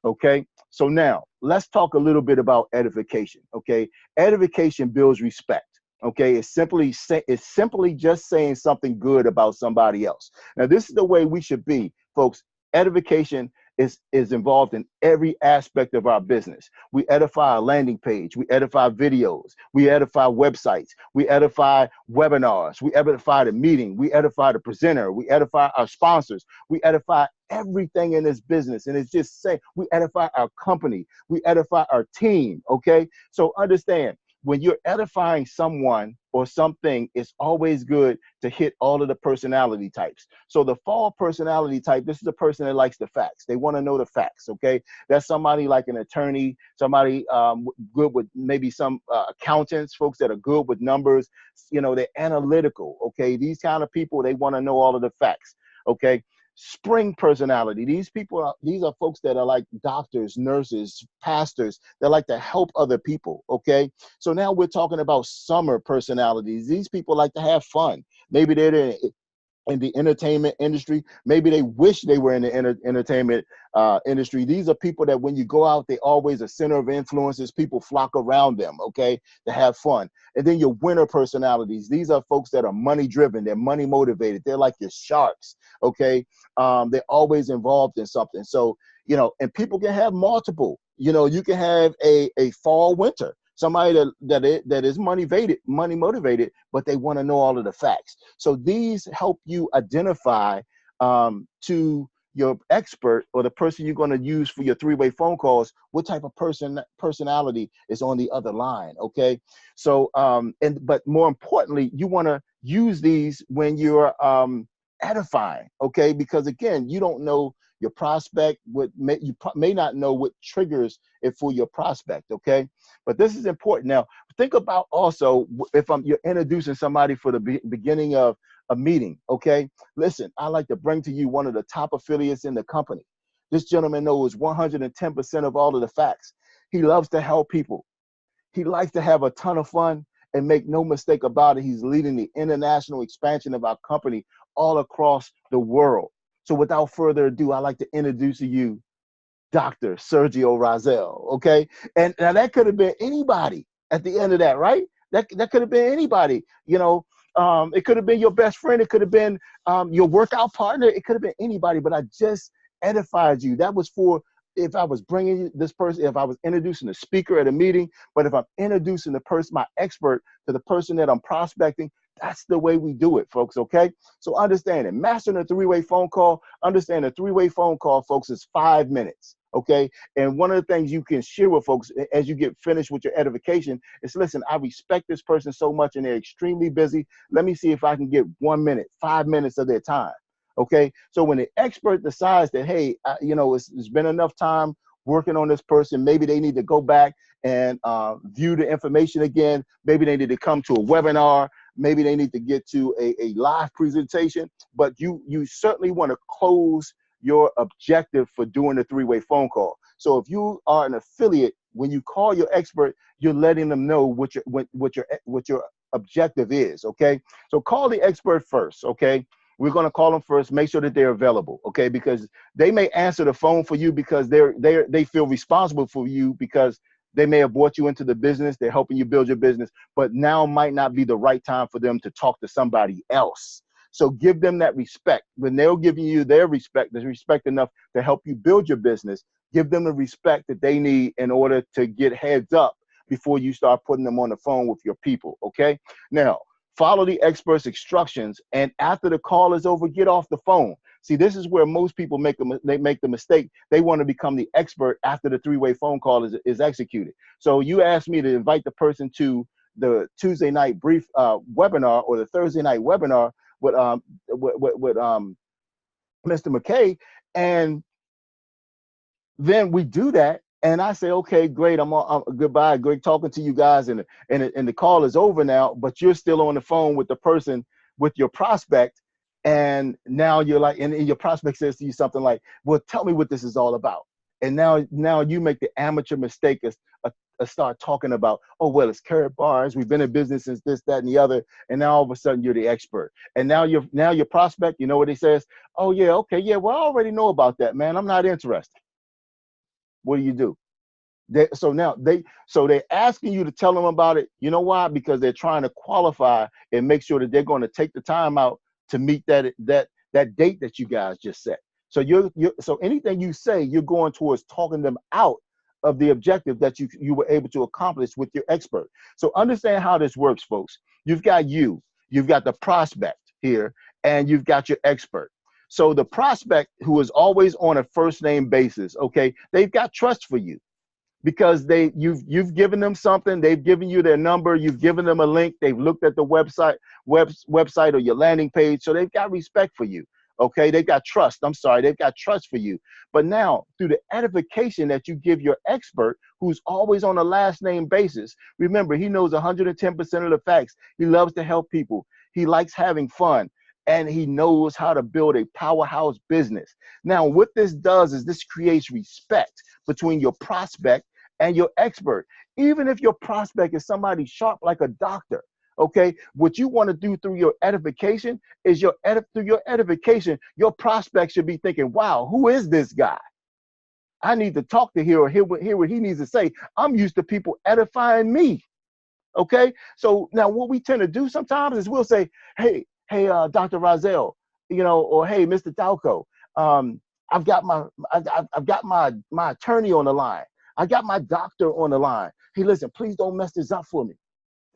H: okay? So now let's talk a little bit about edification, okay? Edification builds respect. Okay, it's simply just saying something good about somebody else. Now, this is the way we should be, folks. Edification is involved in every aspect of our business. We edify a landing page, we edify videos, we edify websites, we edify webinars, we edify the meeting, we edify the presenter, we edify our sponsors, we edify everything in this business. And it's just saying we edify our company, we edify our team. Okay, so understand, when you're edifying someone or something, it's always good to hit all of the personality types. So the fall personality type, this is a person that likes the facts. They want to know the facts, okay? That's somebody like an attorney, somebody good with maybe some accountants, folks that are good with numbers. You know, they're analytical, okay? These kind of people, they want to know all of the facts, okay? Spring personality. These are folks that are like doctors, nurses, pastors that like to help other people. Okay. So now we're talking about summer personalities. These people like to have fun. Maybe they're in the entertainment industry. Maybe they wish they were in the entertainment industry. These are people that when you go out, they always a center of influences. People flock around them, okay, to have fun. And then your winner personalities. These are folks that are money driven. They're money motivated. They're like your sharks, okay. They're always involved in something. So, you know, and people can have multiple. You know, you can have a fall winter. Somebody that is money motivated, but they want to know all of the facts. So these help you identify to your expert or the person you're going to use for your 3-way phone calls, what type of personality is on the other line. Okay. So, but more importantly, you want to use these when you're edifying. Okay. Because again, you don't know your prospect, you may not know what triggers it for your prospect, okay? But this is important. Now, think about also if you're introducing somebody for the beginning of a meeting, okay? Listen, I like to bring to you one of the top affiliates in the company. This gentleman knows 110% of all of the facts. He loves to help people. He likes to have a ton of fun, and make no mistake about it, he's leading the international expansion of our company all across the world. So without further ado, I'd like to introduce to you Dr. Sergio Rozzelle, okay? And now that could have been anybody at the end of that, right? That could have been anybody, you know. It could have been your best friend. It could have been your workout partner. It could have been anybody, but I just edified you. That was for if I was bringing this person, if I was introducing a speaker at a meeting, but if I'm introducing the person, my expert, to the person that I'm prospecting, that's the way we do it, folks, okay? So understand it. Mastering a 3-way phone call, understand a 3-way phone call, folks, is 5 minutes, okay? And one of the things you can share with folks as you get finished with your edification is, listen, I respect this person so much and they're extremely busy. Let me see if I can get 1 minute, 5 minutes of their time, okay? So when the expert decides that, hey, you know, it's been enough time working on this person, maybe they need to go back and view the information again. Maybe they need to come to a webinar. maybe they need to get to a live presentation, but you certainly want to close your objective for doing a three-way phone call. So if you are an affiliate, when you call your expert, you're letting them know what your objective is. Okay, so call the expert first. Okay, we're going to call them first. Make sure that they're available. Okay, because they may answer the phone for you because they feel responsible for you, because they may have brought you into the business. They're helping you build your business, but now might not be the right time for them to talk to somebody else. So give them that respect. When they're giving you their respect, there's respect enough to help you build your business. Give them the respect that they need in order to get heads up before you start putting them on the phone with your people. Okay. Now, follow the expert's instructions, and after the call is over, get off the phone. See, this is where most people make the mistake. They want to become the expert after the three-way phone call is executed. So you asked me to invite the person to the Tuesday night brief webinar, or the Thursday night webinar with Mr. McKay, and then we do that, and I say, okay, great, I'm goodbye, great talking to you guys, and the call is over now, but you're still on the phone with the person, with your prospect, and now you're like, and your prospect says to you something like, well, tell me what this is all about. And now you make the amateur mistake of start talking about, oh, well, it's Carrot Bars, we've been in business since this, that, and the other, and now all of a sudden you're the expert. And now your prospect, you know what he says? Oh yeah, okay, yeah, well, I already know about that, man, I'm not interested. What do? So they're asking you to tell them about it. You know why? Because they're trying to qualify and make sure that they're going to take the time out to meet that date that you guys just set. So so anything you say, you're going towards talking them out of the objective that you were able to accomplish with your expert. So understand how this works, folks. You've got the prospect here, and you've got your expert. So the prospect, who is always on a first name basis, okay, they've got trust for you, because you've given them something, they've given you their number, you've given them a link, they've looked at the website or your landing page, so they've got respect for you. Okay, they've got trust. They've got trust for you. But now, through the edification that you give your expert, who's always on a last name basis, remember, he knows 110% of the facts. He loves to help people. He likes having fun, and he knows how to build a powerhouse business. Now, what this does is this creates respect between your prospect and your expert. Even if your prospect is somebody sharp like a doctor, okay, what you want to do through your edification is through your edification, your prospect should be thinking, wow, who is this guy? I need to talk to him or hear what he needs to say. I'm used to people edifying me. Okay, so now what we tend to do sometimes is we'll say, hey, Dr. Rozzelle, or hey, Mr. Dalco, I've got my attorney on the line. I got my doctor on the line. Hey, listen, please don't mess this up for me.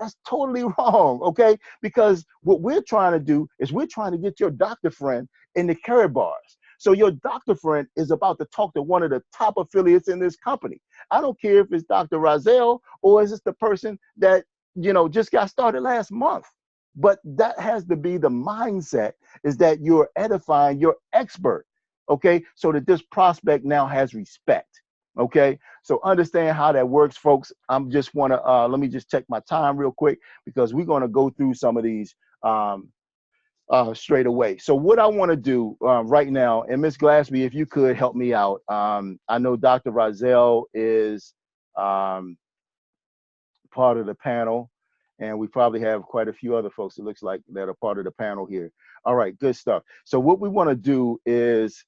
H: That's totally wrong, okay? Because what we're trying to do is we're trying to get your doctor friend in the Carrot Bars. So your doctor friend is about to talk to one of the top affiliates in this company. I don't care if it's Dr. Rozzelle or is it the person that, just got started last month. But that has to be the mindset, is that you're edifying your expert, okay? So that this prospect now has respect. Okay, so understand how that works, folks. I'm just want to let me just check my time real quick, because we're going to go through some of these straight away. So what I want to do right now, and Miss Glassby, if you could help me out. I know Dr. Rozzelle is part of the panel, and we probably have quite a few other folks, it looks like, that are part of the panel here. All right, good stuff. So what we want to do is,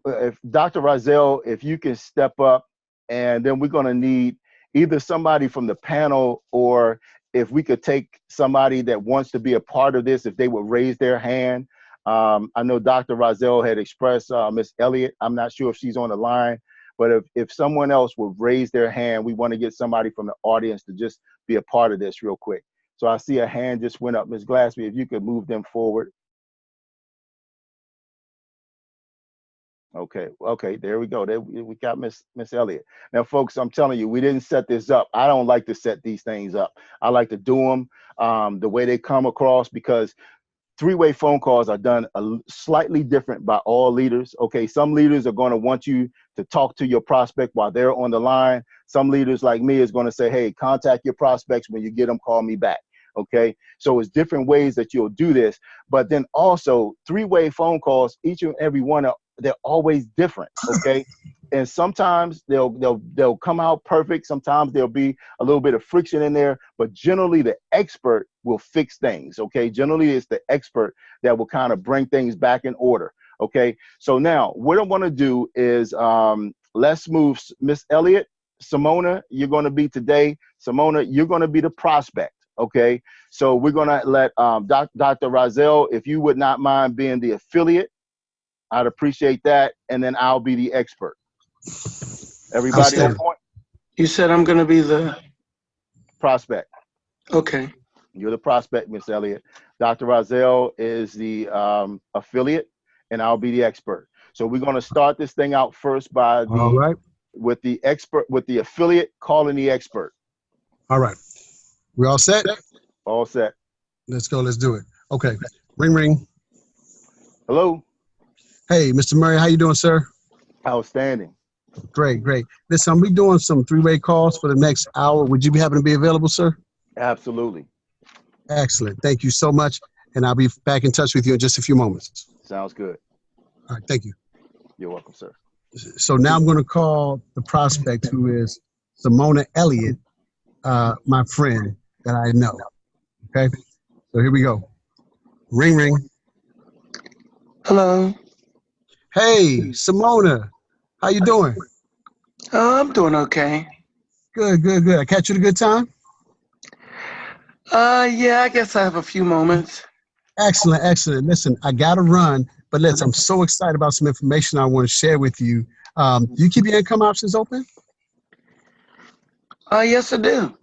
H: if Dr. Rozzelle, if you can step up, and then we're going to need either somebody from the panel, or if we could take somebody that wants to be a part of this, if they would raise their hand. I know Dr. Rozzelle had expressed Miss Elliott. I'm not sure if she's on the line, but if someone else would raise their hand, we want to get somebody from the audience to just be a part of this real quick. So I see a hand just went up. Ms. Glassby, if you could move them forward. Okay, there we go. There, we got Miss Elliott. Now, folks, I'm telling you, we didn't set this up. I don't like to set these things up. I like to do them the way they come across, because three-way phone calls are done slightly different by all leaders. Okay, some leaders are going to want you to talk to your prospect while they're on the line. Some leaders like me is going to say, hey, contact your prospects when you get them, call me back. Okay, so it's different ways that you'll do this, but then also three-way phone calls, each and every one they're always different. Okay, and sometimes they'll come out perfect. Sometimes there'll be a little bit of friction in there, but generally the expert will fix things. Okay, generally it's the expert that will kind of bring things back in order. Okay, so now what I want to do is let's move Miss Elliott. Simona, you're going to be today. Simona, you're going to be the prospect. Okay, so we're going to let Dr. Rozzelle, if you would not mind being the affiliate, I'd appreciate that, and then I'll be the expert. Everybody on point?
D: You said I'm going to be the
H: prospect.
D: Okay.
H: You're the prospect, Miss Elliott. Dr. Rozzelle is the affiliate, and I'll be the expert. So we're going to start this thing out first by with the expert, with the affiliate calling the expert.
E: All right. We all set?
H: All set.
E: Let's go. Let's do it. Okay. Ring, ring.
H: Hello.
E: Hey, Mr. Murray, how you doing, sir?
H: Outstanding.
E: Great, great. Listen, I'm be doing some three-way calls for the next hour. Would you be happen to be available, sir?
H: Absolutely.
E: Excellent. Thank you so much. And I'll be back in touch with you in just a few moments.
H: Sounds good.
E: All right. Thank you.
H: You're welcome, sir.
E: So now I'm going to call the prospect, who is Simona Elliott, my friend that I know. Okay. So here we go. Ring, ring.
D: Hello.
E: Hey, Simona. How you doing?
D: I'm doing okay.
E: Good, good, good. I catch you at a good time?
D: Yeah, I guess I have a few moments.
E: Excellent, excellent. Listen, I got to run, but listen, I'm so excited about some information I want to share with you. Do you keep your income options open?
D: Yes, I do.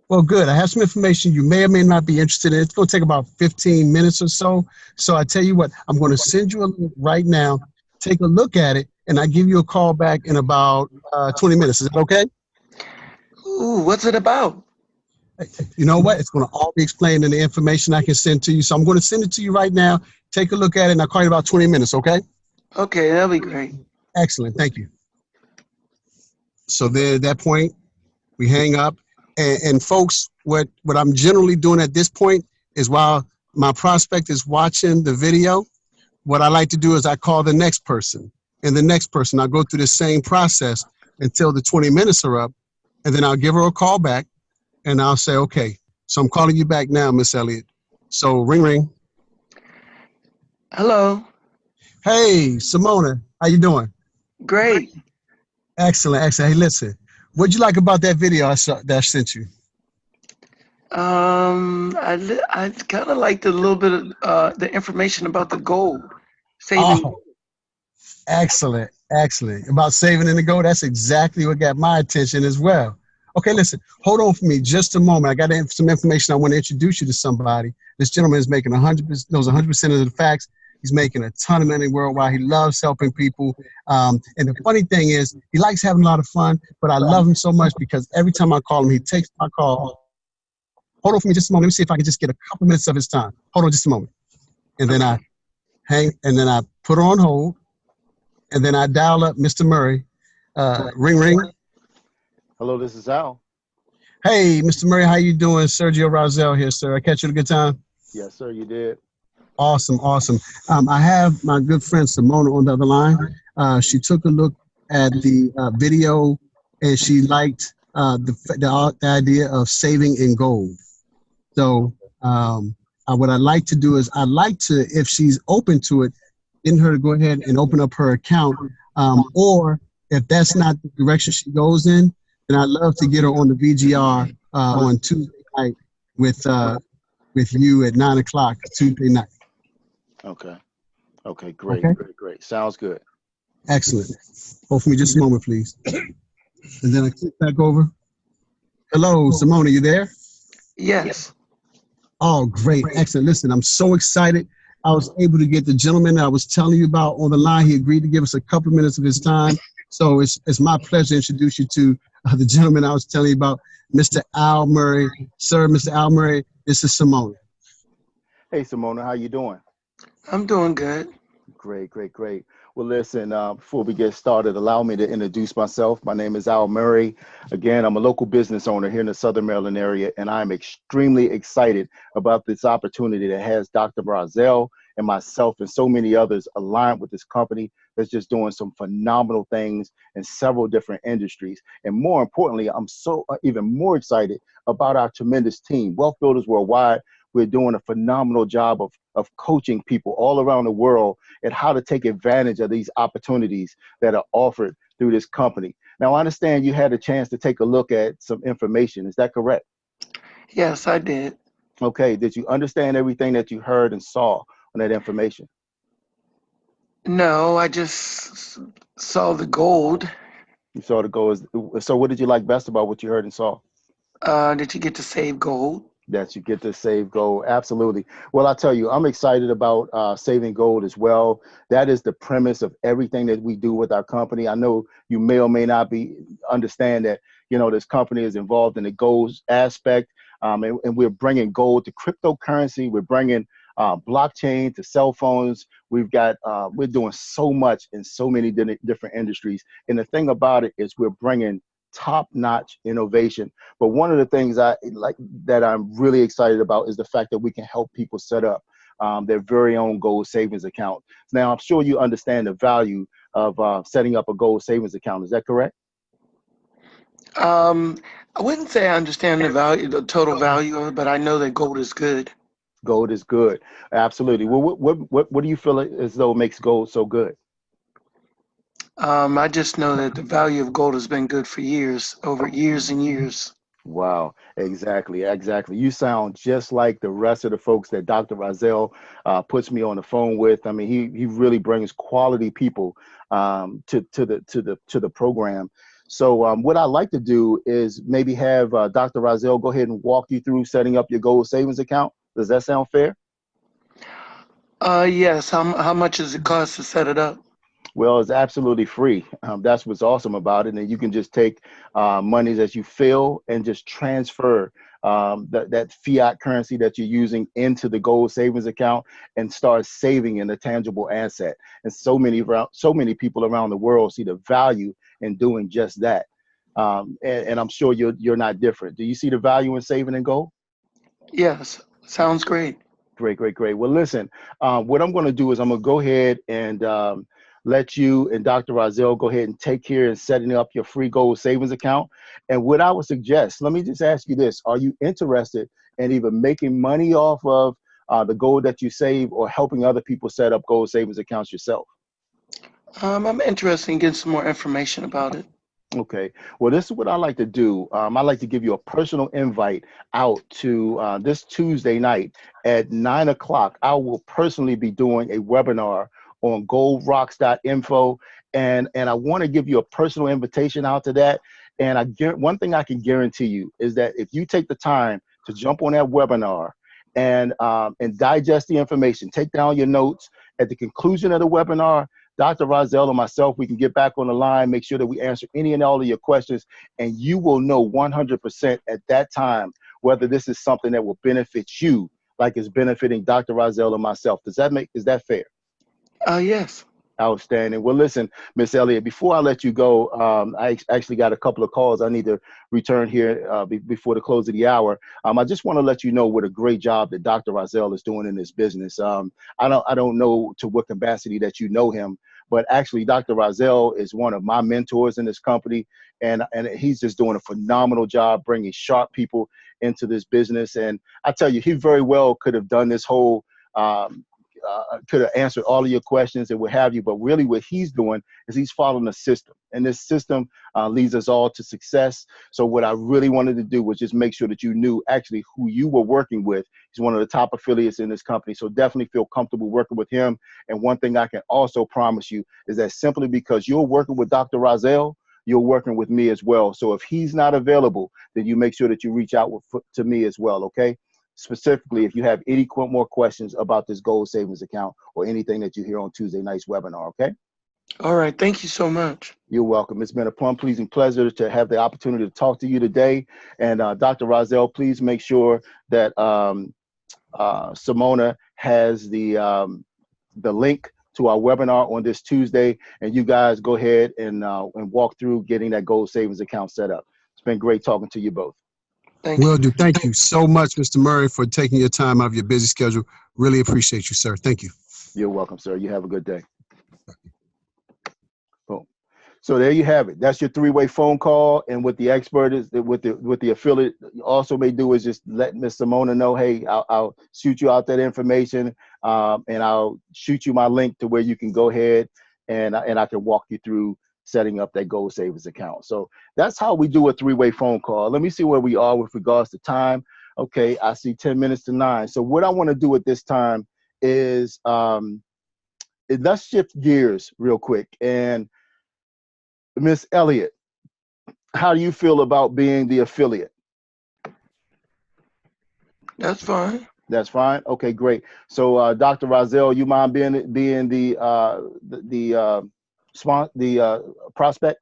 E: Well, good. I have some information you may or may not be interested in. It's going to take about 15 minutes or so. So I tell you what, I'm going to send you a link right now. Take a look at it, and I give you a call back in about 20 minutes. Is that okay?
D: Ooh, what's it about?
E: You know what? It's going to all be explained in the information I can send to you. So I'm going to send it to you right now. Take a look at it, and I'll call you in about 20 minutes, okay?
D: Okay, that'll be great.
E: Excellent. Thank you. So then at that point, we hang up. And folks, what I'm generally doing at this point is while my prospect is watching the video, what I like to do is I call the next person and the next person. I'll go through the same process until the 20 minutes are up, and then I'll give her a call back, and I'll say, okay, so I'm calling you back now, Miss Elliott. So ring, ring.
D: Hello.
E: Hey, Simona, how you doing?
D: Great.
E: Excellent, excellent. Hey, listen, what'd you like about that video that I sent you?
D: I kind of liked a little bit of the information about the gold. Saving.
E: Oh, excellent, excellent. About saving in the gold, that's exactly what got my attention as well. Okay, listen, hold on for me just a moment. I got some information I want to introduce you to somebody. This gentleman is making 100%, knows 100% of the facts. He's making a ton of money worldwide. He loves helping people. And the funny thing is, he likes having a lot of fun, but I love him so much because every time I call him, he takes my call. Hold on for me just a moment. Let me see if I can just get a couple minutes of his time. Hold on just a moment. And then I hang, and then I put on hold, and then I dial up Mr. Murray. Ring, ring.
H: Hello, this is Al.
E: Hey, Mr. Murray, how you doing? Sergio Rozzelle here, sir. I catch you at a good time?
H: Yes, sir, you did.
E: Awesome, awesome. I have my good friend Simona on the other line. She took a look at the video, and she liked the idea of saving in gold. So what I'd like to do is I'd like to, if she's open to it, get her to go ahead and open up her account. Or if that's not the direction she goes in, then I'd love to get her on the VGR on Tuesday night with you at 9 o'clock Tuesday night.
H: Okay. Okay, great,
E: Okay.
H: great. Sounds good.
E: Excellent. Hold for me just a moment, please. And then I click back over. Hello, Simona, you there?
D: Yes.
E: Oh, great. Excellent. Listen, I'm so excited. I was able to get the gentleman I was telling you about on the line. He agreed to give us a couple of minutes of his time. So it's my pleasure to introduce you to the gentleman I was telling you about, Mr. Al Murray. Sir, Mr. Al Murray, this is Simona.
H: Hey, Simona, how you doing?
D: I'm doing good.
H: Great. Well, listen, before we get started, allow me to introduce myself. My name is Al Murray. Again, I'm a local business owner here in the Southern Maryland area, and I'm extremely excited about this opportunity that has Dr. Rozzelle and myself and so many others aligned with this company that's just doing some phenomenal things in several different industries. And more importantly, I'm so even more excited about our tremendous team, Wealth Builders Worldwide. We're doing a phenomenal job of coaching people all around the world at how to take advantage of these opportunities that are offered through this company. Now, I understand you had a chance to take a look at some information. Is that correct?
I: Yes, I did.
H: Okay. Did you understand everything that you heard and saw on that information?
I: No, I just saw the gold.
H: You saw the goals. So what did you like best about what you heard and saw?
I: Did you get to save gold?
H: That you get to save gold. Absolutely. Well, I tell you, I'm excited about saving gold as well. That is the premise of everything that we do with our company. I know you may or may not understand that, this company is involved in the gold aspect, and we're bringing gold to cryptocurrency. We're bringing blockchain to cell phones. We're doing so much in so many different industries. And the thing about it is we're bringing top-notch innovation. But one of the things I like that I'm really excited about is the fact that we can help people set up their very own gold savings account. Now, I'm sure you understand the value of setting up a gold savings account. Is that correct?
I: I wouldn't say I understand the total value of it, but I know that gold is good.
H: Gold is good. Absolutely. Well, what do you feel as though makes gold so good?
I: I just know that the value of gold has been good for years, over years and years.
H: Wow, exactly. You sound just like the rest of the folks that Dr. Rozzelle puts me on the phone with. I mean, he really brings quality people to the program. So what I like to do is maybe have Dr. Rozzelle go ahead and walk you through setting up your gold savings account. Does that sound fair?
I: Yes. How much does it cost to set it up?
H: Well, it's absolutely free. That's what's awesome about it. And you can just take monies as you feel and just transfer that fiat currency that you're using into the gold savings account and start saving in a tangible asset. And so many people around the world see the value in doing just that. And I'm sure you're not different. Do you see the value in saving in gold?
I: Yes. Sounds great.
H: Great. Well, listen, what I'm going to do is I'm going to go ahead and let you and Dr. Rozzelle go ahead and take care in setting up your free gold savings account. And what I would suggest, let me just ask you this. Are you interested in either making money off of the gold that you save or helping other people set up gold savings accounts yourself?
I: I'm interested in getting some more information about it.
H: Okay. Well, this is what I like to do. I like to give you a personal invite out to this Tuesday night at 9 o'clock. I will personally be doing a webinar on goldrocks.info. And I want to give you a personal invitation out to that. And one thing I can guarantee you is that if you take the time to jump on that webinar and digest the information, take down your notes at the conclusion of the webinar, Dr. Rozzelle and myself, we can get back on the line, make sure that we answer any and all of your questions, and you will know 100% at that time whether this is something that will benefit you like it's benefiting Dr. Rozzelle and myself. Is that fair?
I: Yes.
H: Outstanding. Well, listen, Miss Elliott, before I let you go, I actually got a couple of calls I need to return here before the close of the hour. I just want to let you know what a great job that Dr. Rozzelle is doing in this business. I don't know to what capacity that you know him, but actually Dr. Rozzelle is one of my mentors in this company, and he's just doing a phenomenal job bringing sharp people into this business. And I tell you, he very well could have done this whole could have answered all of your questions and what have you, but really what he's doing is he's following a system, and this system leads us all to success. So what I really wanted to do was just make sure that you knew actually who you were working with. He's one of the top affiliates in this company, so definitely feel comfortable working with him. And one thing I can also promise you is that simply because you're working with Dr. Rozzelle, you're working with me as well. So if he's not available, then you make sure that you reach out to me as well, okay? Specifically, if you have any more questions about this gold savings account or anything that you hear on Tuesday night's webinar, okay?
I: All right. Thank you so much.
H: You're welcome. It's been a plum-pleasing pleasure to have the opportunity to talk to you today. And Dr. Rozzelle, please make sure that Simona has the link to our webinar on this Tuesday, and you guys go ahead and walk through getting that gold savings account set up. It's been great talking to you both.
E: Will do. Thank you so much, Mr. Murray, for taking your time out of your busy schedule. Really appreciate you, sir. Thank you.
H: You're welcome, sir. You have a good day. Boom. So there you have it. That's your three-way phone call. And what the expert is, with the affiliate also may do is just let Miss Simona know, hey, I'll shoot you out that information, and I'll shoot you my link to where you can go ahead and I can walk you through setting up that gold savings account. So that's how we do a three-way phone call. Let me see where we are with regards to time. Okay, I see 10 minutes to 9. So what I want to do at this time is let's shift gears real quick. And Miss Elliott, how do you feel about being the affiliate?
I: That's fine.
H: That's fine. Okay, great. So Dr. Rozzelle, you mind being the prospect?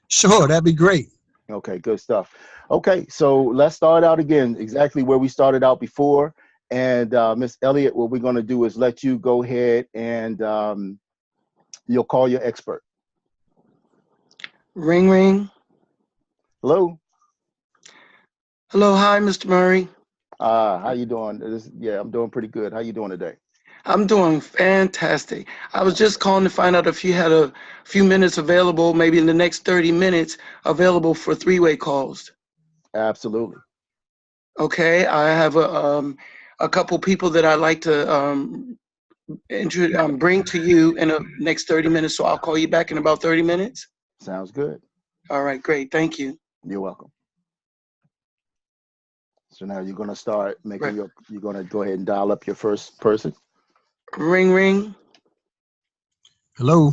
E: Sure, that'd be great.
H: Okay, good stuff. Okay, so let's start out again exactly where we started out before. And Miss Elliott, what we're going to do is let you go ahead and you'll call your expert.
I: Ring, ring.
H: Hello.
I: Hello. Hi, Mr. Murray.
H: How you doing? Yeah, I'm doing pretty good. How you doing today?
I: I'm doing fantastic. I was just calling to find out if you had a few minutes available, maybe in the next 30 minutes, available for three-way calls.
H: Absolutely.
I: Okay, I have a couple people that I'd like to bring to you in the next 30 minutes, so I'll call you back in about 30 minutes.
H: Sounds good.
I: All right, great. Thank you.
H: You're welcome. So now you're going to start making you're going to go ahead and dial up your first person.
I: Ring, ring.
E: Hello.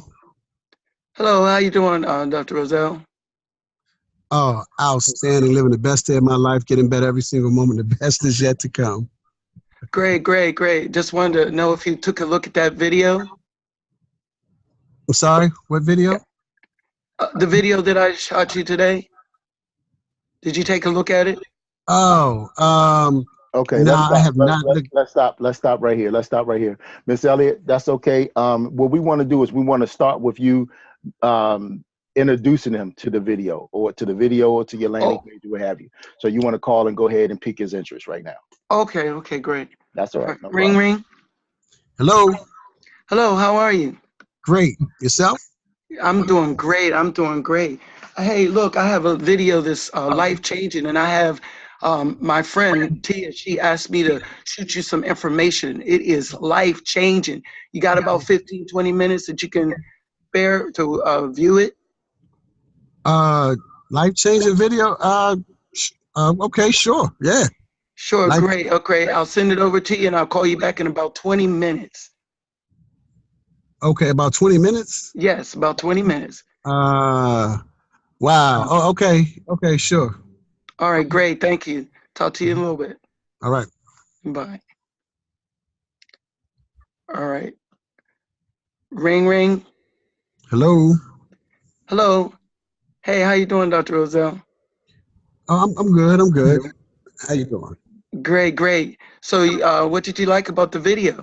I: Hello, how you doing, Dr. Rozzelle?
E: Oh, outstanding. Living the best day of my life, getting better every single moment. The best is yet to come.
I: Great, great, great. Just wanted to know if you took a look at that video.
E: I'm sorry, what video?
I: The video that I shot you today. Did you take a look at it?
E: Oh,
H: okay.
E: No, I have not.
H: Let's stop right here. Let's stop right here. Miss Elliott, that's okay. What we want to do is we want to start with you introducing him to the video or to your landing page or what have you. So you want to call and go ahead and pique his interest right now.
I: Okay, okay, great.
H: That's all right. No
I: ring,
H: problem.
I: ring.
E: Hello.
I: Hello, how are you?
E: Great. Yourself?
I: I'm doing great. I'm doing great. Hey, look, I have a video that's life-changing, and I have my friend Tia, she asked me to shoot you some information. It is life-changing. You got about 15, 20 minutes that you can spare to view it?
E: Life-changing video? Okay, sure. Yeah.
I: Sure, great. Okay, I'll send it over to you, and I'll call you back in about 20 minutes.
E: Okay, about 20 minutes?
I: Yes, about 20 minutes.
E: Wow. Oh, okay. Okay, sure.
I: All right, great. Thank you. Talk to you in a little bit.
E: All right.
I: Bye. All right. Ring, ring.
E: Hello.
I: Hello. Hey, how you doing, Dr. Rozzelle?
E: I'm good. I'm good. How you doing?
I: Great, great. So what did you like about the video?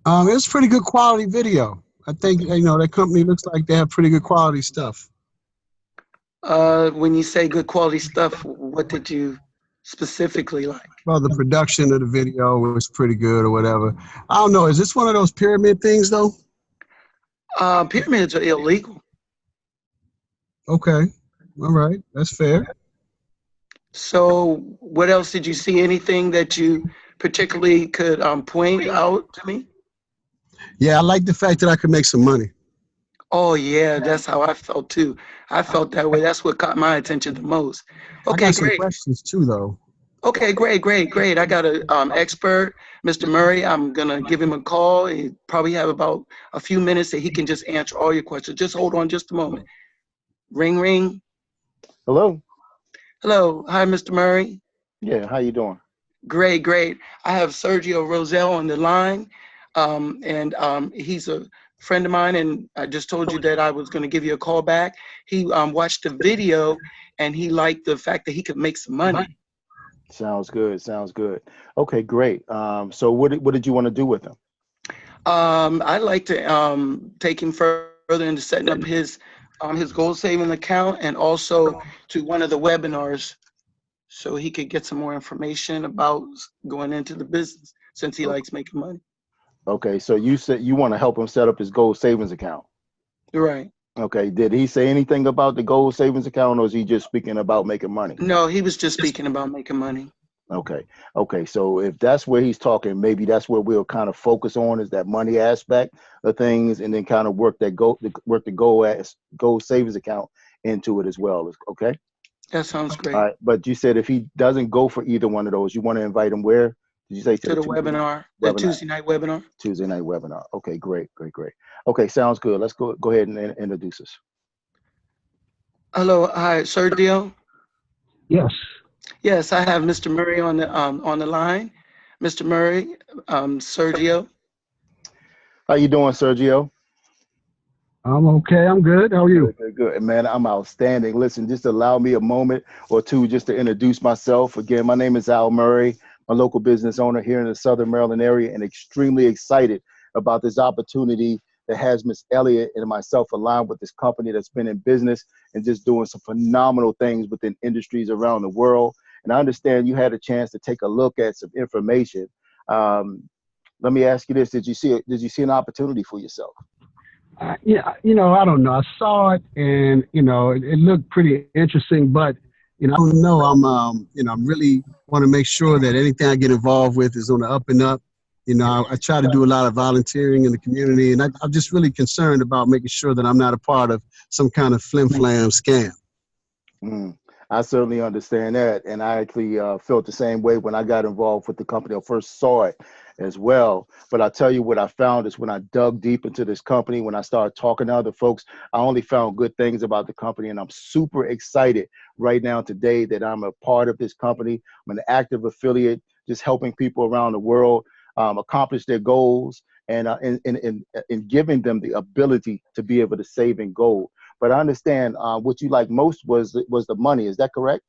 E: It's pretty good quality video. I think, that company looks like they have pretty good quality stuff.
I: When you say good quality stuff, what did you specifically like?
E: Well, the production of the video was pretty good or whatever. I don't know. Is this one of those pyramid things, though?
I: Pyramids are illegal.
E: Okay. All right. That's fair.
I: So what else did you see? Anything that you particularly could point out to me?
E: Yeah, I like the fact that I could make some money.
I: Oh, yeah, that's how I felt, too. I felt that way. That's what caught my attention the most. Okay,
E: I got some
I: great.
E: questions, too, though.
I: Okay, great, great, great. I got an expert, Mr. Murray. I'm going to give him a call. He probably have about a few minutes that he can just answer all your questions. Just hold on just a moment. Ring, ring.
H: Hello.
I: Hello. Hi, Mr. Murray.
H: Yeah, how you doing?
I: Great, great. I have Sergio Rozzelle on the line, and he's a friend of mine, and I just told you that I was going to give you a call back. He watched the video, and he liked the fact that he could make some money.
H: Sounds good. Sounds good. Okay, great. So what did you want to do with him?
I: I'd like to take him further into setting up his goal saving account, and also to one of the webinars, so he could get some more information about going into the business, since he likes making money.
H: Okay, so you said you want to help him set up his gold savings account.
I: Right.
H: Okay, did he say anything about the gold savings account, or is he just speaking about making money?
I: No, he was just speaking about making money.
H: Okay, okay, so if that's where he's talking, maybe that's where we'll kind of focus on, is that money aspect of things, and then kind of work the gold savings account into it as well. Okay.
I: That sounds great.
H: All right, but you said if he doesn't go for either one of those, you want to invite him where? Did you say
I: To the webinar, the Tuesday night webinar?
H: Tuesday night webinar. Okay, great. Okay, sounds good. Let's go ahead and introduce us.
I: Hello, hi, Sergio.
J: Yes.
I: Yes, I have Mr. Murray on the line. Mr. Murray, Sergio.
H: How you doing, Sergio?
J: I'm okay. I'm good. How are you?
H: Good, man. I'm outstanding. Listen, just allow me a moment or two just to introduce myself. Again, my name is Al Murray, a local business owner here in the Southern Maryland area, and extremely excited about this opportunity that has Miss Elliott and myself aligned with this company that's been in business and just doing some phenomenal things within industries around the world. And I understand you had a chance to take a look at some information. Let me ask you this: Did you see an opportunity for yourself?
J: Yeah, I don't know. I saw it, and it looked pretty interesting. But I don't know. I'm really want to make sure that anything I get involved with is on the up and up. I try to do a lot of volunteering in the community, and I'm just really concerned about making sure that I'm not a part of some kind of flim-flam scam.
H: I certainly understand that, and I actually felt the same way when I got involved with the company. I first saw it as well. But I'll tell you what I found is when I dug deep into this company, when I started talking to other folks, I only found good things about the company, and I'm super excited right now today that I'm a part of this company. I'm an active affiliate, just helping people around the world accomplish their goals and giving them the ability to be able to save in gold. But I understand what you like most was the money. Is that correct?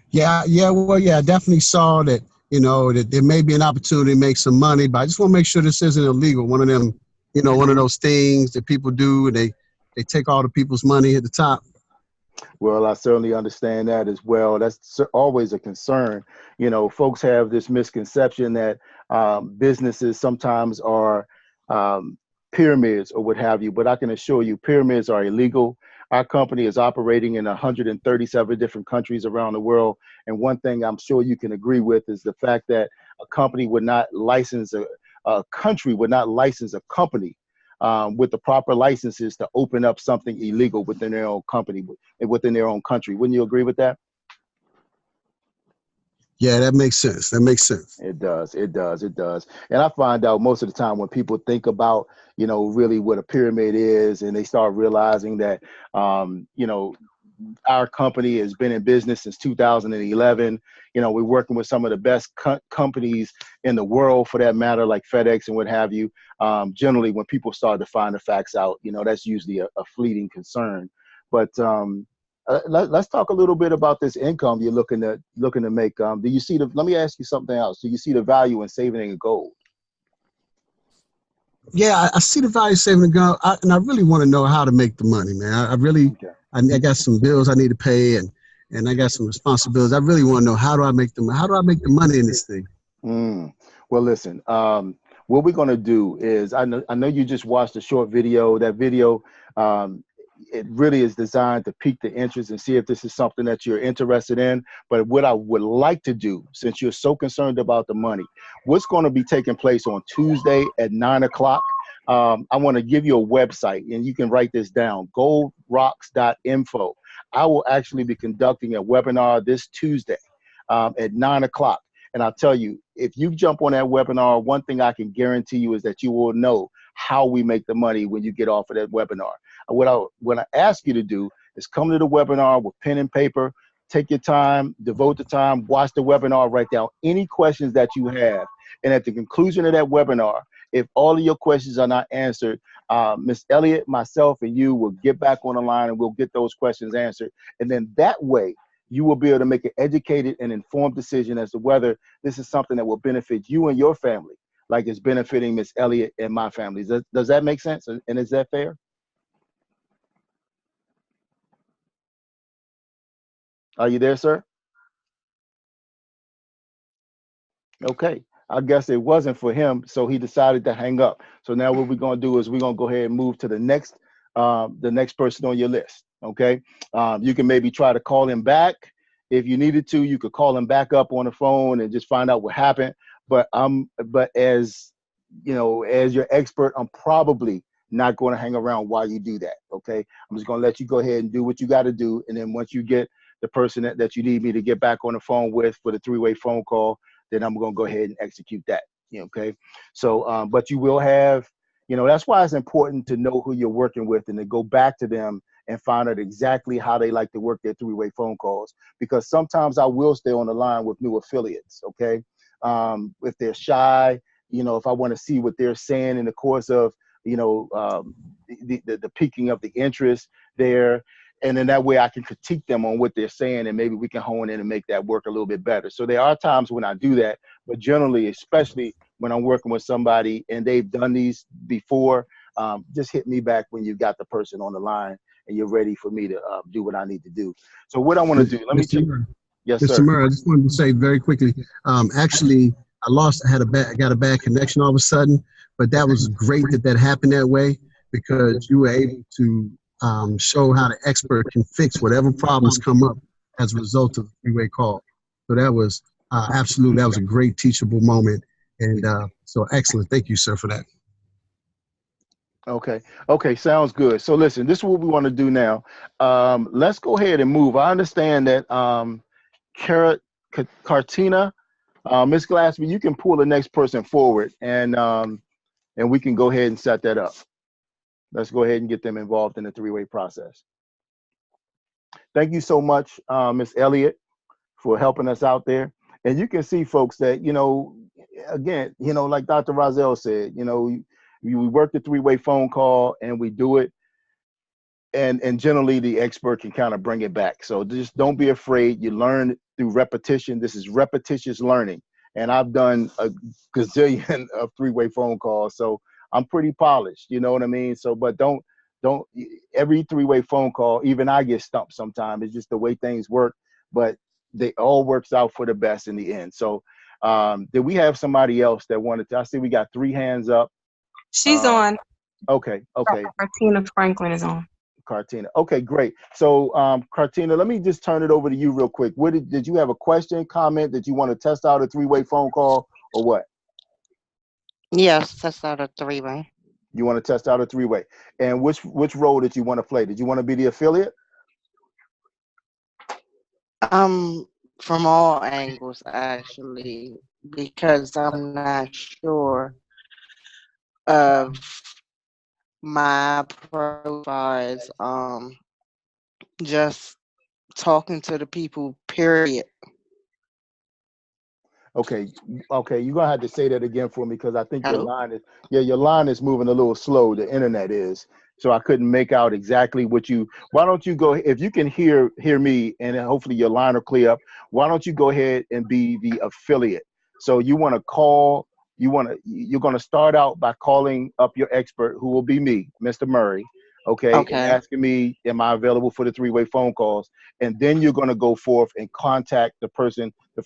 J: Yeah. Well, I definitely saw that, that there may be an opportunity to make some money, but I just want to make sure this isn't illegal. One of them, one of those things that people do, and they take all the people's money at the top.
H: Well, I certainly understand that as well. That's always a concern. Folks have this misconception that businesses sometimes are pyramids or what have you, but I can assure you pyramids are illegal. Our company is operating in 137 different countries around the world. And one thing I'm sure you can agree with is the fact that a company would not license a country would not license a company with the proper licenses to open up something illegal within their own company, within their own country. Wouldn't you agree with that?
J: Yeah, that makes sense.
H: It does. And I find out most of the time when people think about, really what a pyramid is, and they start realizing that, our company has been in business since 2011. We're working with some of the best companies in the world, for that matter, like FedEx and what have you. Generally, when people start to find the facts out, that's usually a fleeting concern. But let's talk a little bit about this income you're looking to make. Do you see let me ask you something else. Do you see the value in saving in gold?
J: Yeah, I see the value saving in gold, and I really want to know how to make the money, man. I got some bills I need to pay, and I got some responsibilities. I really want to know how do I make the money in this thing.
H: Well, listen. What we're gonna do is I know you just watched a short video. That video, it really is designed to pique the interest and see if this is something that you're interested in. But what I would like to do, since you're so concerned about the money, what's going to be taking place on Tuesday at 9 o'clock, I want to give you a website, and you can write this down, goldrocks.info. I will actually be conducting a webinar this Tuesday at 9 o'clock. And I'll tell you, if you jump on that webinar, one thing I can guarantee you is that you will know how we make the money when you get off of that webinar. What I ask you to do is come to the webinar with pen and paper, take your time, devote the time, watch the webinar, write down any questions that you have. And at the conclusion of that webinar, if all of your questions are not answered, Ms. Elliott, myself, and you will get back on the line and we'll get those questions answered. And then that way, you will be able to make an educated and informed decision as to whether this is something that will benefit you and your family. like it's benefiting Miss Elliott and my family. Does that make sense? And is that fair? Are you there, sir? Okay. I guess it wasn't for him, so he decided to hang up. So now what we're gonna do is we're gonna go ahead and move to the next person on your list. Okay. You can maybe try to call him back if you needed to. You could call him back up on the phone and just find out what happened. But as you know, as your expert, I'm probably not going to hang around while you do that. Okay. I'm just going to let you go ahead and do what you got to do, and then once you get the person that you need me to get back on the phone with for the three-way phone call, then I'm going to go ahead and execute that. Okay. So, but you will have, that's why it's important to know who you're working with and to go back to them and find out exactly how they like to work their three-way phone calls. Because sometimes I will stay on the line with new affiliates. Okay. If they're shy, if I want to see what they're saying in the course of, the peaking of the interest there. And then that way I can critique them on what they're saying, and maybe we can hone in and make that work a little bit better. So there are times when I do that, but generally, especially when I'm working with somebody and they've done these before, just hit me back when you've got the person on the line and you're ready for me to do what I need to do. So what I want to do, let me check. Yes,
J: Mr.
H: sir.
J: Murray, I just wanted to say very quickly, actually, I got a bad connection all of a sudden, but that was great that happened that way, because you were able to show how the expert can fix whatever problems come up as a result of the three-way call. So that was absolutely, that was a great teachable moment. And so excellent. Thank you, sir, for that.
H: Okay, sounds good. So listen, this is what we want to do now. Let's go ahead and move. I understand that Cartina, Miss Glassby, you can pull the next person forward, and we can go ahead and set that up. Let's go ahead and get them involved in the three-way process. Thank you so much, Miss Elliott, for helping us out there. And you can see, folks, that, again, like Dr. Rozzelle said, we work the three-way phone call and we do it. And generally the expert can kind of bring it back. So just don't be afraid. You learn through repetition. This is repetitious learning. And I've done a gazillion of three-way phone calls. So I'm pretty polished, you know what I mean? So, but don't every three-way phone call, even I get stumped sometimes. It's just the way things work, but they all works out for the best in the end. So did we have somebody else that wanted to? I see we got 3 hands up.
K: She's on.
H: Okay.
K: Martina Franklin is on.
H: Cartina. Okay, great. So Cartina, let me just turn it over to you real quick. What did you have a question, comment that you want to test out a three-way phone call, or what?
L: Yes, test out a three-way.
H: You want to test out a three-way. And which role did you want to play? Did you want to be the affiliate?
L: From all angles, actually, because I'm not sure of my profiles. Just talking to the people, period.
H: Okay, you're gonna have to say that again for me, because I think
L: Hello?
H: your line is moving a little slow. The internet is, so I couldn't make out exactly what you. Why don't you go, if you can hear me, and hopefully your line will clear up. Why don't you go ahead and be the affiliate? So you want to call. You're gonna start out by calling up your expert, who will be me, Mr. Murray. Okay. And asking me, am I available for the three-way phone calls? And then you're going to go forth and contact the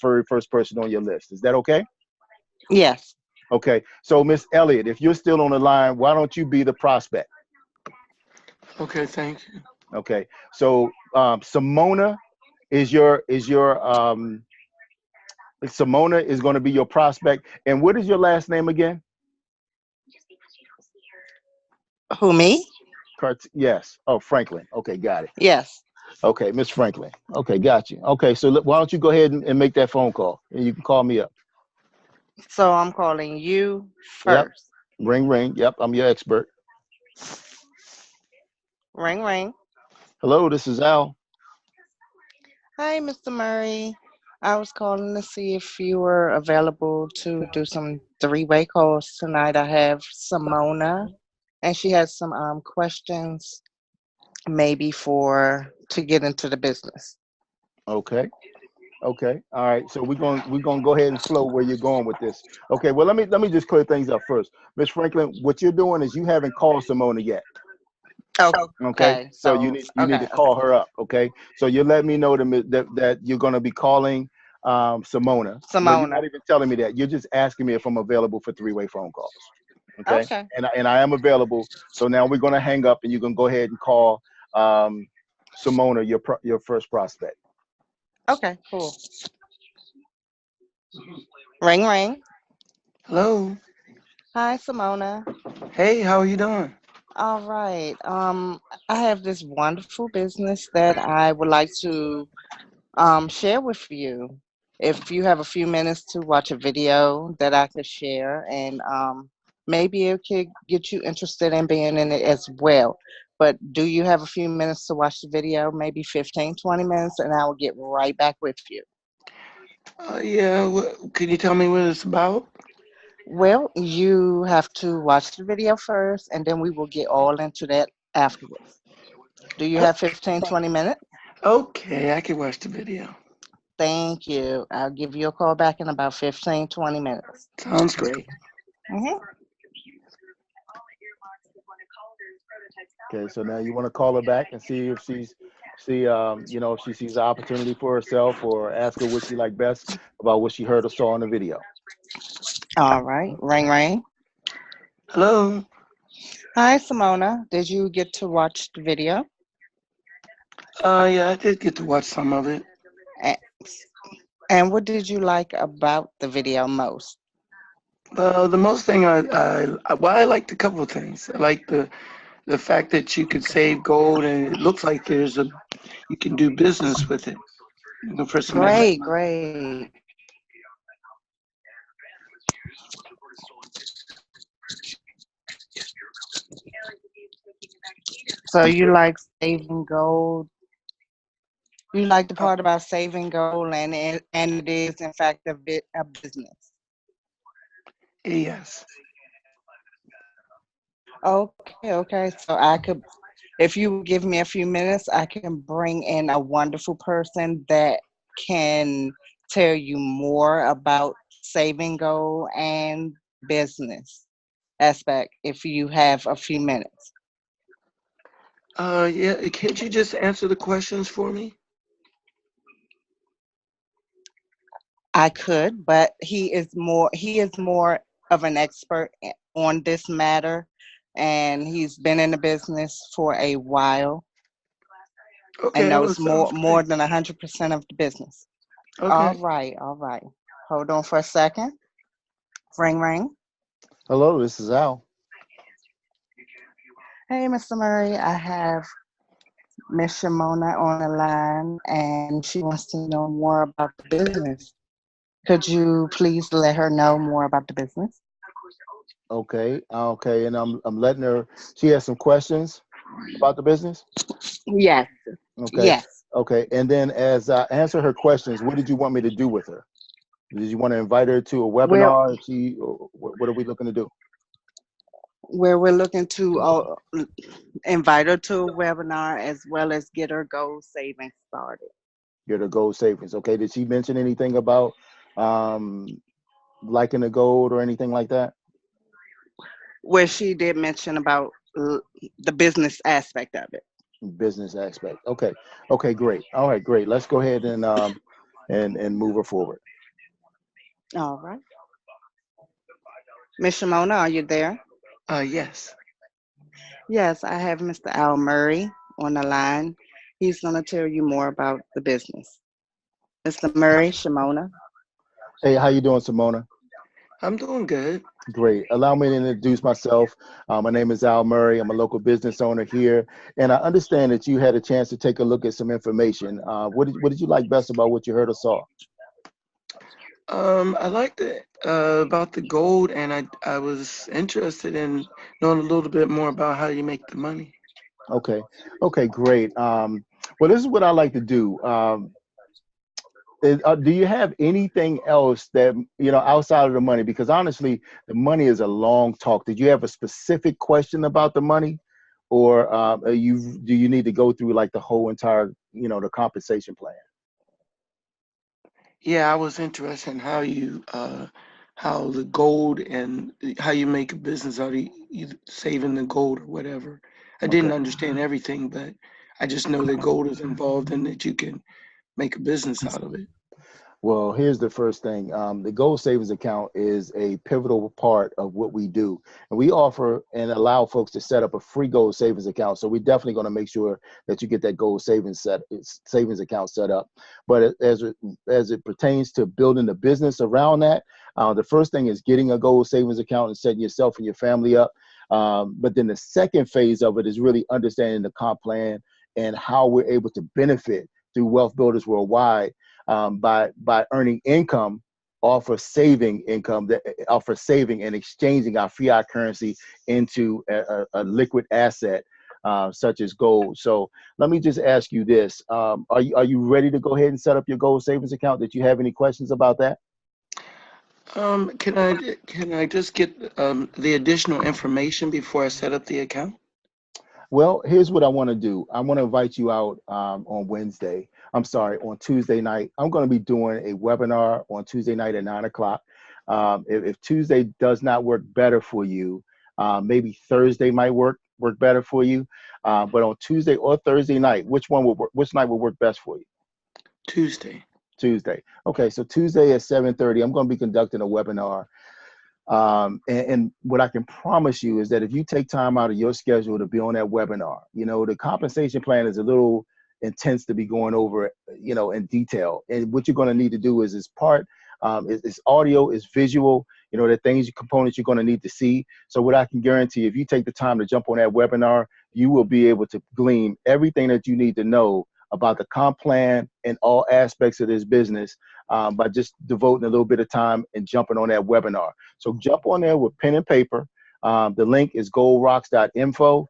H: very first person on your list. Is that okay?
L: Yes.
H: Okay. So Miss Elliott, if you're still on the line, why don't you be the prospect?
I: Okay, thank you.
H: Okay. So Simona is your Simona is going to be your prospect. And what is your last name again?
L: Who, me?
H: Yes. Oh, Franklin. Okay, got it.
L: Yes.
H: Okay, Miss Franklin. Okay, got you. Okay, so why don't you go ahead and make that phone call, and you can call me up.
L: So I'm calling you first.
H: Yep. Ring. Yep, I'm your expert.
L: Ring.
H: Hello, this is Al.
L: Hi, Mr. Murray. I was calling to see if you were available to do some three-way calls tonight. I have Simona, and she has some questions, maybe to get into the business.
H: Okay. Okay. All right. So we're gonna go ahead and flow where you're going with this. Okay. Well, let me just clear things up first. Miss Franklin, what you're doing is you haven't called Simona yet. Okay.
L: Okay,
H: So
L: so
H: you need to call her up. Okay. So you let me know that you're gonna be calling Simona. Well, you're not
L: Simona.
H: even telling me that. You're just asking me if I'm available for three-way phone calls. Okay.
L: Okay.
H: And I am available. So now we're gonna hang up and you can go ahead and call Simona, your first prospect.
L: Okay, cool. Ring ring.
I: Hello.
L: Hi, Simona.
I: Hey, how are you doing?
L: All right. I have this wonderful business that I would like to share with you. If you have a few minutes to watch a video that I could share, and maybe it could get you interested in being in it as well. But do you have a few minutes to watch the video? Maybe 15, 20 minutes, and I will get right back with you.
I: Yeah. Can you tell me what it's about?
L: Well, you have to watch the video first, and then we will get all into that afterwards. Do you have 15, 20 minutes?
I: Okay, I can watch the video.
L: Thank you. I'll give you a call back in about 15, 20 minutes.
I: Sounds great.
L: Mm-hmm.
H: Okay, so now you want to call her back and see if if she sees the opportunity for herself, or ask her what she liked best about what she heard or saw in the video.
L: All right. Ring, ring.
I: Hello.
L: Hi, Simona. Did you get to watch the video?
I: Yeah, I did get to watch some of it.
L: A- And what did you like about the video most?
I: The most thing I liked a couple of things. I like the fact that you could save gold, and it looks like you can do business with it. For some extra.
L: Great, great. So you like saving gold? You like the part about saving gold, and it is in fact a business.
I: Yes.
L: Okay, okay. So I could, if you would give me a few minutes, I can bring in a wonderful person that can tell you more about saving gold and business aspect if you have a few minutes.
I: Yeah. Can't you just answer the questions for me?
L: I could, but he is more of an expert on this matter, and he's been in the business for a while and
I: Okay. Well,
L: knows more
I: sounds
L: more
I: great.
L: than 100% of the business. All
I: Okay.
L: right, all right. Hold on for a second. Ring ring.
H: Hello, this is Al.
L: Hey, Mr. Murray, I have Miss Shimona on the line, and she wants to know more about the business. Could you please let her know more about the business?
H: Okay, okay, and I'm letting her. She has some questions about the business.
L: Yes,
H: Okay,
L: yes.
H: okay, and then as I answer her questions, what did you want me to do with her? Did you want to invite her to a
L: We're
H: webinar? Or what are we looking to do?
L: we're looking to invite her to a webinar as well as get her goal saving started.
H: Get her gold savings. Okay, did she mention anything about um, liking the gold or anything like that?
L: Where she did mention about the business aspect of it.
H: Business aspect. Okay, okay, great. All right, great. Let's go ahead and move her forward.
L: All right. Miss Shimona, are you there?
I: Yes.
L: Yes, I have Mr. Al Murray on the line. He's going to tell you more about the business. Mr. Murray, Shimona.
H: Hey, how you doing, Simona?
I: I'm doing good.
H: Great. Allow me to introduce myself. My name is Al Murray. I'm a local business owner here, and I understand that you had a chance to take a look at some information. What did you like best about what you heard or saw?
I: I liked it about the gold, and I was interested in knowing a little bit more about how you make the money.
H: Okay. Okay, great. Well, this is what I like to do. Do you have anything else that, outside of the money? Because honestly, the money is a long talk. Did you have a specific question about the money, or do you need to go through like the whole entire, the compensation plan?
I: Yeah, I was interested in how the gold and how you make a business out of either saving the gold or whatever. I
H: Okay.
I: didn't understand everything, but I just know that gold is involved and that you can make a business out of it.
H: Well, here's the first thing. The gold savings account is a pivotal part of what we do. And we offer and allow folks to set up a free gold savings account. So we're definitely going to make sure that you get that gold savings account set up. But as it pertains to building the business around that, the first thing is getting a gold savings account and setting yourself and your family up. But then the second phase of it is really understanding the comp plan and how we're able to benefit through Wealth Builders Worldwide by earning income off of saving and exchanging our fiat currency into a liquid asset such as gold. So let me just ask you this: are you ready to go ahead and set up your gold savings account? Did you have any questions about that?
I: Can I just get the additional information before I set up the account?
H: Well, here's what I want to do. I want to invite you out on Tuesday night. I'm going to be doing a webinar on Tuesday night at 9 o'clock. If Tuesday does not work better for you, maybe Thursday might work better for you. But on Tuesday or Thursday night, which night will work best for you?
I: Tuesday.
H: Tuesday. Okay, so Tuesday at 7:30, I'm going to be conducting a webinar. And what I can promise you is that if you take time out of your schedule to be on that webinar, the compensation plan is a little intense to be going over, in detail. And what you're going to need to do is it's audio, it's visual, the components you're going to need to see. So what I can guarantee, if you take the time to jump on that webinar, you will be able to glean everything that you need to know about the comp plan and all aspects of this business by just devoting a little bit of time and jumping on that webinar. So jump on there with pen and paper. The link is goldrocks.info.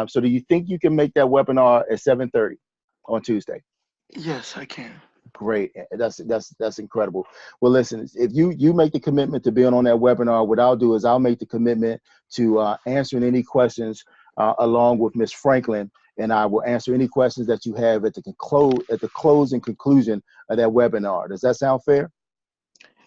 H: So do you think you can make that webinar at 7:30 on Tuesday?
I: Yes, I can.
H: Great. That's incredible. Well, listen, if you make the commitment to being on that webinar, what I'll do is I'll make the commitment to answering any questions along with Ms. Franklin, and I will answer any questions that you have at the close and conclusion of that webinar. Does that sound fair?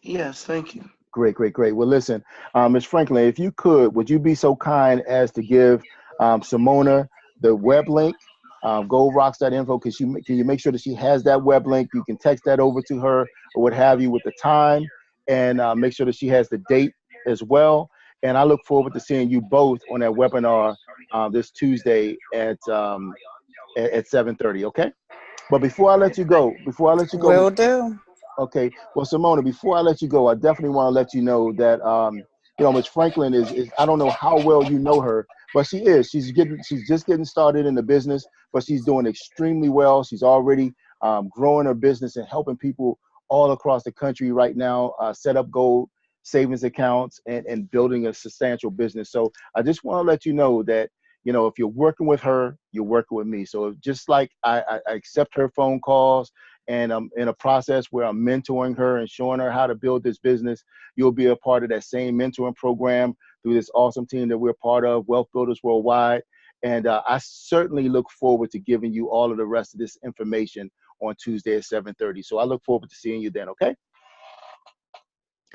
I: Yes, thank you.
H: Great. Well, listen, Ms. Franklin, if you would you be so kind as to give Simona the web link, goldrocks.info? Can you make sure that she has that web link? You can text that over to her or what have you with the time, and make sure that she has the date as well. And I look forward to seeing you both on that webinar this Tuesday at 7:30. Okay. But before I let you go,
L: Will do.
H: Okay. Well, Simona, before I let you go, I definitely want to let you know that Ms. Franklin is I don't know how well you know her, but she's just getting started in the business, but she's doing extremely well. She's already growing her business and helping people all across the country right now set up gold savings accounts and building a substantial business. So I just want to let you know that, if you're working with her, you're working with me. So just like I accept her phone calls, and I'm in a process where I'm mentoring her and showing her how to build this business, you'll be a part of that same mentoring program through this awesome team that we're part of, Wealth Builders Worldwide. And I certainly look forward to giving you all of the rest of this information on Tuesday at 7:30. So I look forward to seeing you then, okay?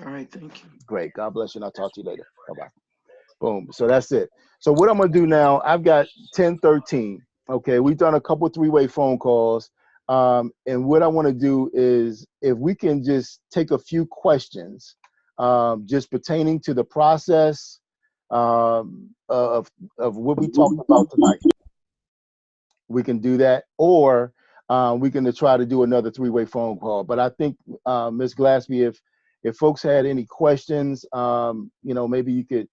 I: All right, thank you.
H: Great. God bless you, and I'll talk to you later. Bye-bye. Boom. So that's it. So what I'm going to do now, I've got 10:13. Okay, we've done a couple three-way phone calls. And what I want to do is, if we can just take a few questions just pertaining to the process of what we talked about tonight. We can do that, or we can try to do another three-way phone call. But I think, Ms. Glaspie, if folks had any questions, maybe you could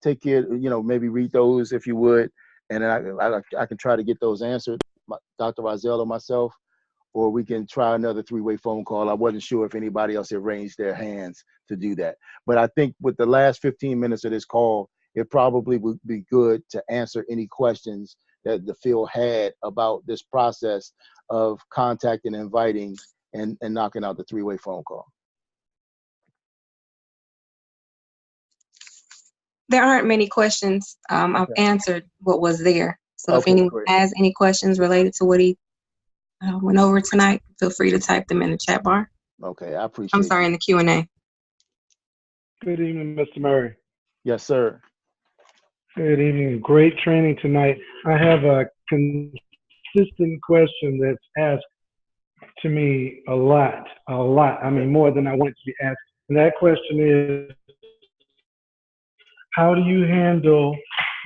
H: take it, maybe read those if you would, and then I can try to get those answered, Dr. Rozzelle or myself, or we can try another three-way phone call. I wasn't sure if anybody else had raised their hands to do that. But I think with the last 15 minutes of this call, it probably would be good to answer any questions that the field had about this process of contacting, inviting, and knocking out the three-way phone call.
K: There aren't many questions. I've answered what was there. So if anyone has any questions related to what he went over tonight, feel free to type them in the chat bar.
H: Okay, I appreciate
K: I'm sorry,
H: you.
K: in the Q&A.
M: Good evening, Mr. Murray.
H: Yes, sir.
M: Good evening. Great training tonight. I have a consistent question that's asked to me a lot. I mean, more than I want it to be asked. And that question is, how do you handle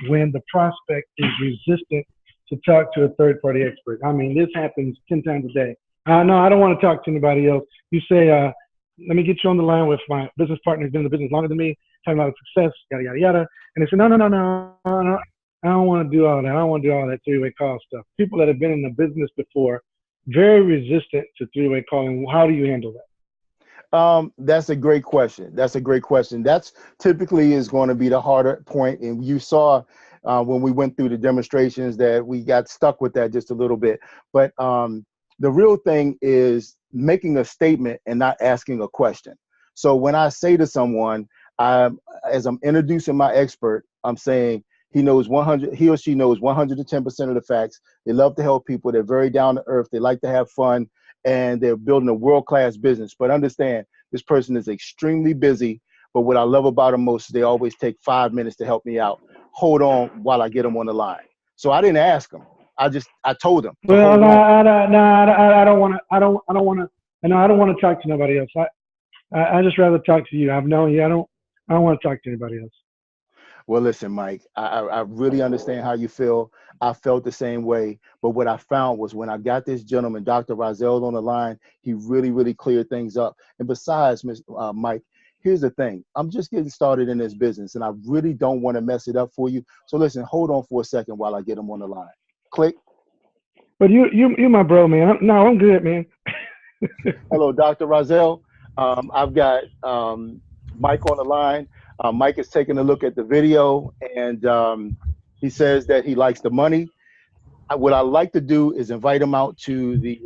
M: when the prospect is resistant to talk to a third-party expert? I mean, this happens 10 times a day. No, I don't want to talk to anybody else. You say, let me get you on the line with my business partner who's been in the business longer than me, having a lot of success, yada, yada, yada. And they say, no, I don't want to do all that. I don't want to do all that three-way call stuff. People that have been in the business before, very resistant to three-way calling. How do you handle that?
H: That's a great question. That's typically is going to be the harder point. And you saw when we went through the demonstrations that we got stuck with that just a little bit. But the real thing is making a statement and not asking a question. So when I say to someone, as I'm introducing my expert, I'm saying he or she knows 110% of the facts. They love to help people. They're very down to earth. They like to have fun, and they're building a world-class business. But understand, this person is extremely busy. But what I love about them most is they always take 5 minutes to help me out. Hold on while I get them on the line. So I didn't ask them. I told them.
M: Well, I don't want to talk to nobody else. I just rather talk to you. I've known you. I don't want to talk to anybody else.
H: Well, listen, Mike, I really understand how you feel. I felt the same way. But what I found was when I got this gentleman, Dr. Rozzelle, on the line, he really, really cleared things up. And besides, Mike, here's the thing. I'm just getting started in this business, and I really don't want to mess it up for you. So listen, hold on for a second while I get him on the line. Click.
M: But you my bro, man. I'm good, man.
H: Hello, Dr. Rozzelle. I've got Mike on the line. Mike is taking a look at the video, and he says that he likes the money. What I like to do is invite him out to the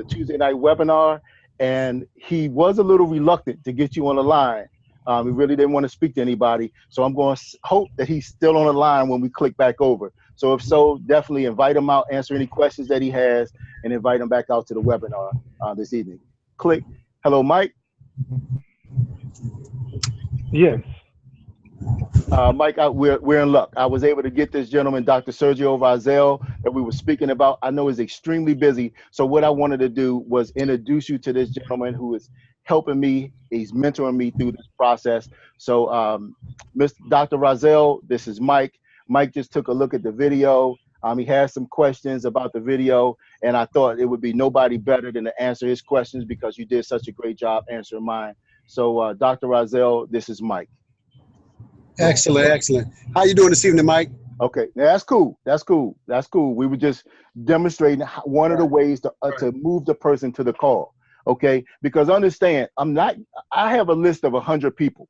H: Tuesday night webinar, and he was a little reluctant to get you on the line. He really didn't want to speak to anybody, so I'm going to hope that he's still on the line when we click back over. So if so, definitely invite him out, answer any questions that he has, and invite him back out to the webinar this evening. Click. Hello, Mike.
M: Yes.
H: Mike, we're in luck. I was able to get this gentleman, Dr. Sergio Rozzelle, that we were speaking about. I know he's extremely busy. So what I wanted to do was introduce you to this gentleman who is helping me. He's mentoring me through this process. So Mr. Dr. Rozzelle, this is Mike. Mike just took a look at the video. He has some questions about the video, and I thought it would be nobody better than to answer his questions because you did such a great job answering mine. So Dr. Rozzelle, this is Mike.
E: Excellent, excellent. How you doing this evening, Mike?
H: Okay, now that's cool. That's cool. That's cool. We were just demonstrating one of the ways to move the person to the call. Okay, because understand, I have a list of 100 people.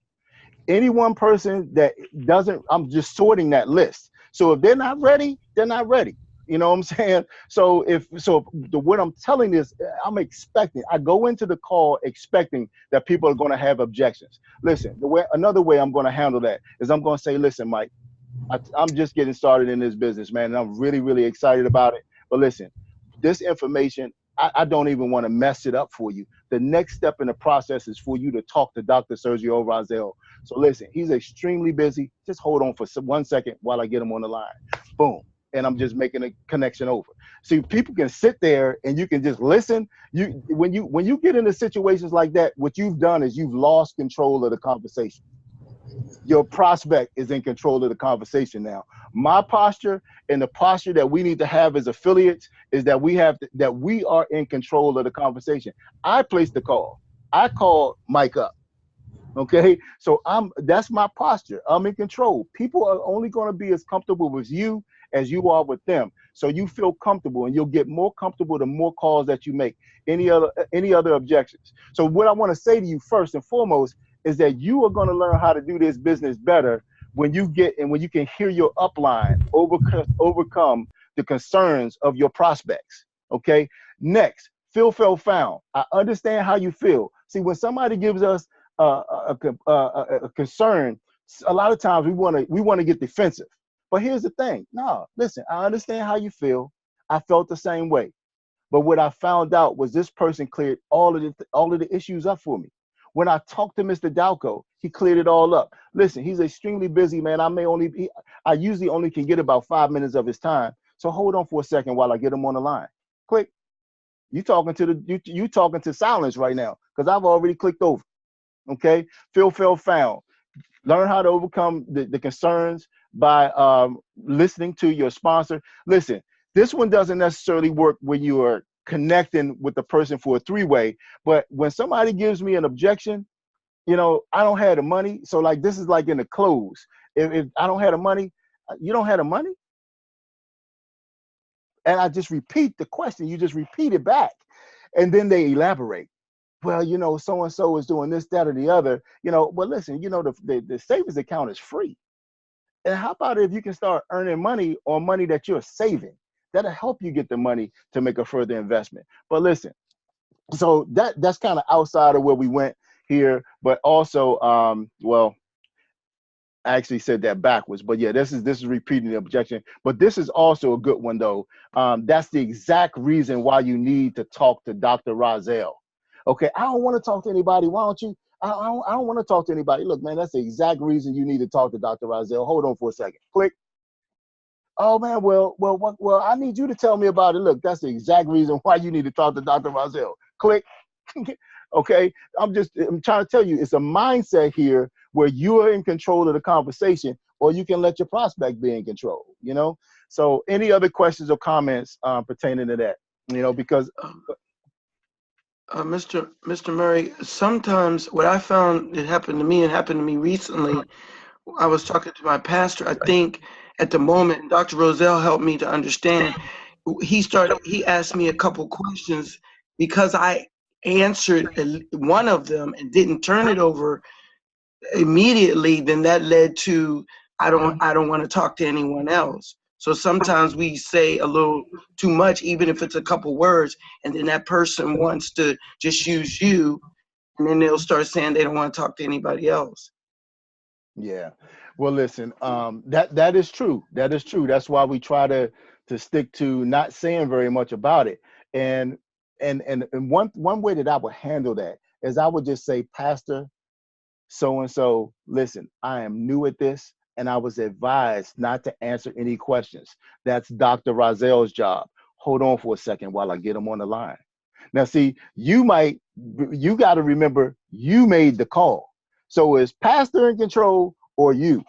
H: Any one person that doesn't, I'm just sorting that list. So if they're not ready, they're not ready. You know what I'm saying? So what I'm telling is I'm expecting, I go into the call expecting that people are going to have objections. Listen, another way I'm going to handle that is I'm going to say, listen, Mike, I'm just getting started in this business, man, and I'm really, really excited about it. But listen, this information, I don't even want to mess it up for you. The next step in the process is for you to talk to Dr. Sergio Rozzelle. So listen, he's extremely busy. Just hold on for 1 second while I get him on the line. Boom. And I'm just making a connection over. See, people can sit there and you can just listen. When you get into situations like that, what you've done is you've lost control of the conversation. Your prospect is in control of the conversation now. My posture and the posture that we need to have as affiliates is that we are in control of the conversation. I placed the call. I called Mike up. Okay, so that's my posture. I'm in control. People are only going to be as comfortable with you as you are with them. So you feel comfortable, and you'll get more comfortable the more calls that you make. Any other objections? So what I want to say to you first and foremost is that you are going to learn how to do this business better when you can hear your upline overcome the concerns of your prospects. Okay. Next, feel found. I understand how you feel. See, when somebody gives us a concern, a lot of times we want to get defensive. But here's the thing. No, listen, I understand how you feel. I felt the same way. But what I found out was this person cleared all of the issues up for me. When I talked to Mr. Dalco, he cleared it all up. Listen, he's extremely busy, man. I usually only can get about 5 minutes of his time. So hold on for a second while I get him on the line. Click. You talking to silence right now because I've already clicked over. Okay. Feel found. Learn how to overcome the concerns by listening to your sponsor. Listen, this one doesn't necessarily work when you are connecting with the person for a three-way, but when somebody gives me an objection, you know, I don't have the money. So like, this is like in the close. If I don't have the money, you don't have the money? And I just repeat the question. You just repeat it back. And then they elaborate. Well, you know, so-and-so is doing this, that, or the other. You know, well, listen, you know, the savings account is free. And how about if you can start earning money on money that you're saving? That'll help you get the money to make a further investment. But listen, so that's kind of outside of where we went here. But also, well, I actually said that backwards, but yeah, this is repeating the objection. But this is also a good one though. That's the exact reason why you need to talk to Dr. Rozzelle. Okay, I don't want to talk to anybody. Why don't you? I don't want to talk to anybody. Look, man, that's the exact reason you need to talk to Dr. Rozzelle. Hold on for a second. Click. Oh man, well, I need you to tell me about it. Look, that's the exact reason why you need to talk to Dr. Rozzelle. Click. Okay, I'm trying to tell you, it's a mindset here where you are in control of the conversation, or you can let your prospect be in control, you know? So any other questions or comments pertaining to that, you know, because
I: Mr. Murray, sometimes what I found it happened to me, and happened to me recently, I was talking to my pastor. I think at the moment, Dr. Rozzelle helped me to understand. He asked me a couple questions because I answered one of them and didn't turn it over immediately. Then that led to, I don't want to talk to anyone else. So sometimes we say a little too much, even if it's a couple words, and then that person wants to just use you, and then they'll start saying they don't want to talk to anybody else.
H: Yeah, well, listen, that is true. That is true. That's why we try to stick to not saying very much about it. And one way that I would handle that is I would just say, Pastor, so-and-so, listen, I am new at this, and I was advised not to answer any questions. That's Dr. Rozzelle's job. Hold on for a second while I get him on the line. Now, see, you got to remember, you made the call. So is Pastor in control or you?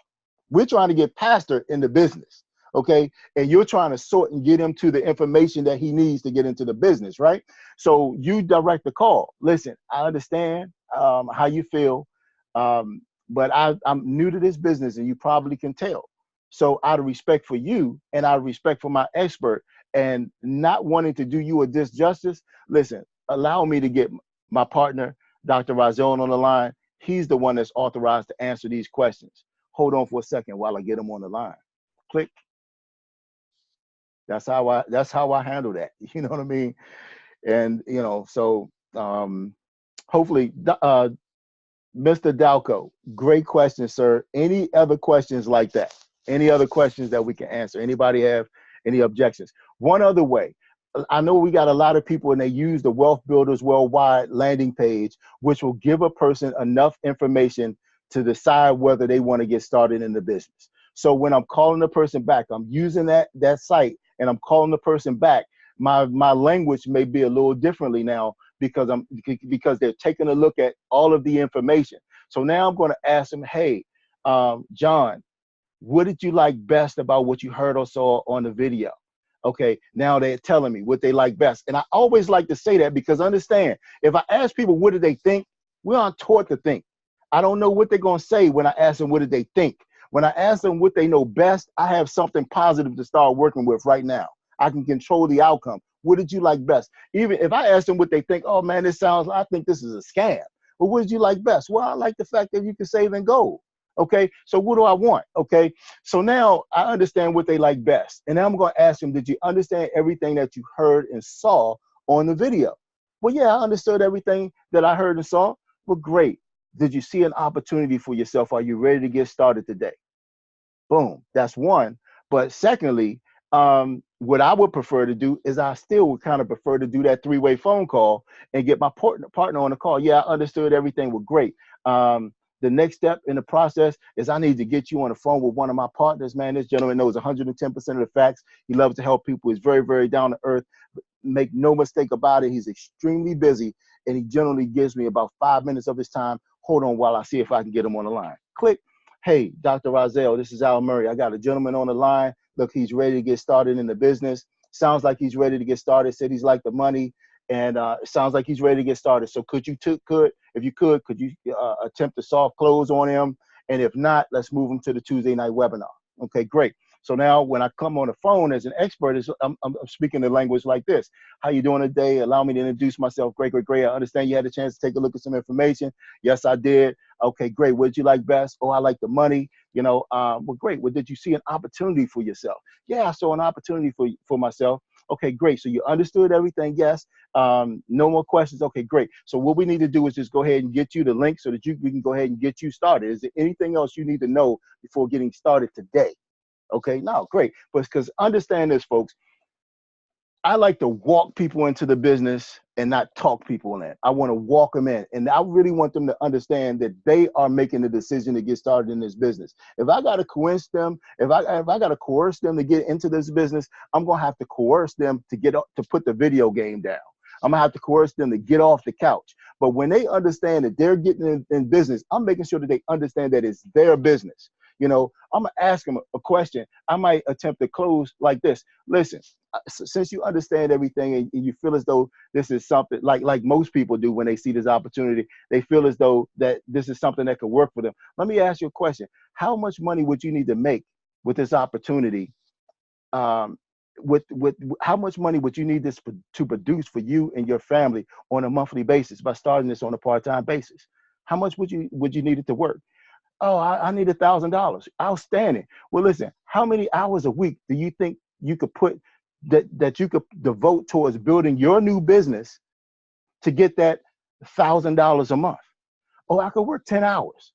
H: We're trying to get Pastor in the business, okay? And you're trying to sort and get him to the information that he needs to get into the business, right? So you direct the call. Listen, I understand how you feel, but I'm new to this business, and you probably can tell. So out of respect for you and out of respect for my expert and not wanting to do you a disjustice, listen, allow me to get my partner, Dr. Rozzelle, on the line. He's the one that's authorized to answer these questions. Hold on for a second while I get him on the line. Click. That's how I handle that. You know what I mean? And you know, so hopefully, Mr. Dalco, great question, sir. Any other questions like that? Any other questions that we can answer? Anybody have any objections? One other way. I know we got a lot of people and they use the Wealth Builders Worldwide landing page, which will give a person enough information to decide whether they want to get started in the business. So when I'm calling the person back, I'm using that site and I'm calling the person back. My language may be a little differently now because they're taking a look at all of the information. So now I'm going to ask them, hey, John, what did you like best about what you heard or saw on the video? Okay, now they're telling me what they like best. And I always like to say that because understand, if I ask people what do they think, we aren't taught to think. I don't know what they're going to say when I ask them what did they think. When I ask them what they know best, I have something positive to start working with right now. I can control the outcome. What did you like best? Even if I ask them what they think, oh man, I think this is a scam. But what did you like best? Well, I like the fact that you can save in gold. Okay, so what do I want? Okay, so now I understand what they like best. And now I'm going to ask them, did you understand everything that you heard and saw on the video? Well, yeah, I understood everything that I heard and saw. Well, great. Did you see an opportunity for yourself? Are you ready to get started today? Boom, that's one. But secondly, what I would prefer to do is I still would kind of prefer to do that three-way phone call and get my partner on the call. Yeah, I understood everything was great. The next step in the process is I need to get you on the phone with one of my partners, man. This gentleman knows 110% of the facts. He loves to help people. He's very, very down to earth. Make no mistake about it. He's extremely busy, and he generally gives me about 5 minutes of his time. Hold on while I see if I can get him on the line. Click. Hey, Dr. Rozzelle, this is Al Murray. I got a gentleman on the line. Look, he's ready to get started in the business. Sounds like he's ready to get started. Said he's like the money, and it sounds like he's ready to get started. So could you attempt to soft close on him? And if not, let's move him to the Tuesday night webinar. Okay, great. So now when I come on the phone as an expert, I'm speaking the language like this. How you doing today? Allow me to introduce myself. Great, great, great. I understand you had a chance to take a look at some information. Yes, I did. Okay, great. What did you like best? Oh, I like the money. Well, great. Well, did you see an opportunity for yourself? Yeah, I saw an opportunity for myself. Okay, great. So you understood everything? Yes. No more questions. Okay, great. So what we need to do is just go ahead and get you the link so that we can go ahead and get you started. Is there anything else you need to know before getting started today? Okay, no, great. But because understand this, folks, I like to walk people into the business and not talk people in. I want to walk them in. And I really want them to understand that they are making the decision to get started in this business. If I got to coerce them, if I got to coerce them to get into this business, I'm going to have to coerce them to put the video game down. I'm going to have to coerce them to get off the couch. But when they understand that they're getting in business, I'm making sure that they understand that it's their business. I'm going to ask them a question. I might attempt to close like this. Listen, since you understand everything and you feel as though this is something like most people do when they see this opportunity, they feel as though that this is something that could work for them. Let me ask you a question. How much money would you need to make with this opportunity? With how much money would you need this to produce for you and your family on a monthly basis by starting this on a part-time basis? How much would you need it to work? Oh, I need $1,000. Outstanding. Well, listen, how many hours a week do you think you could put that you could devote towards building your new business to get that $1,000 a month? Oh, I could work 10 hours.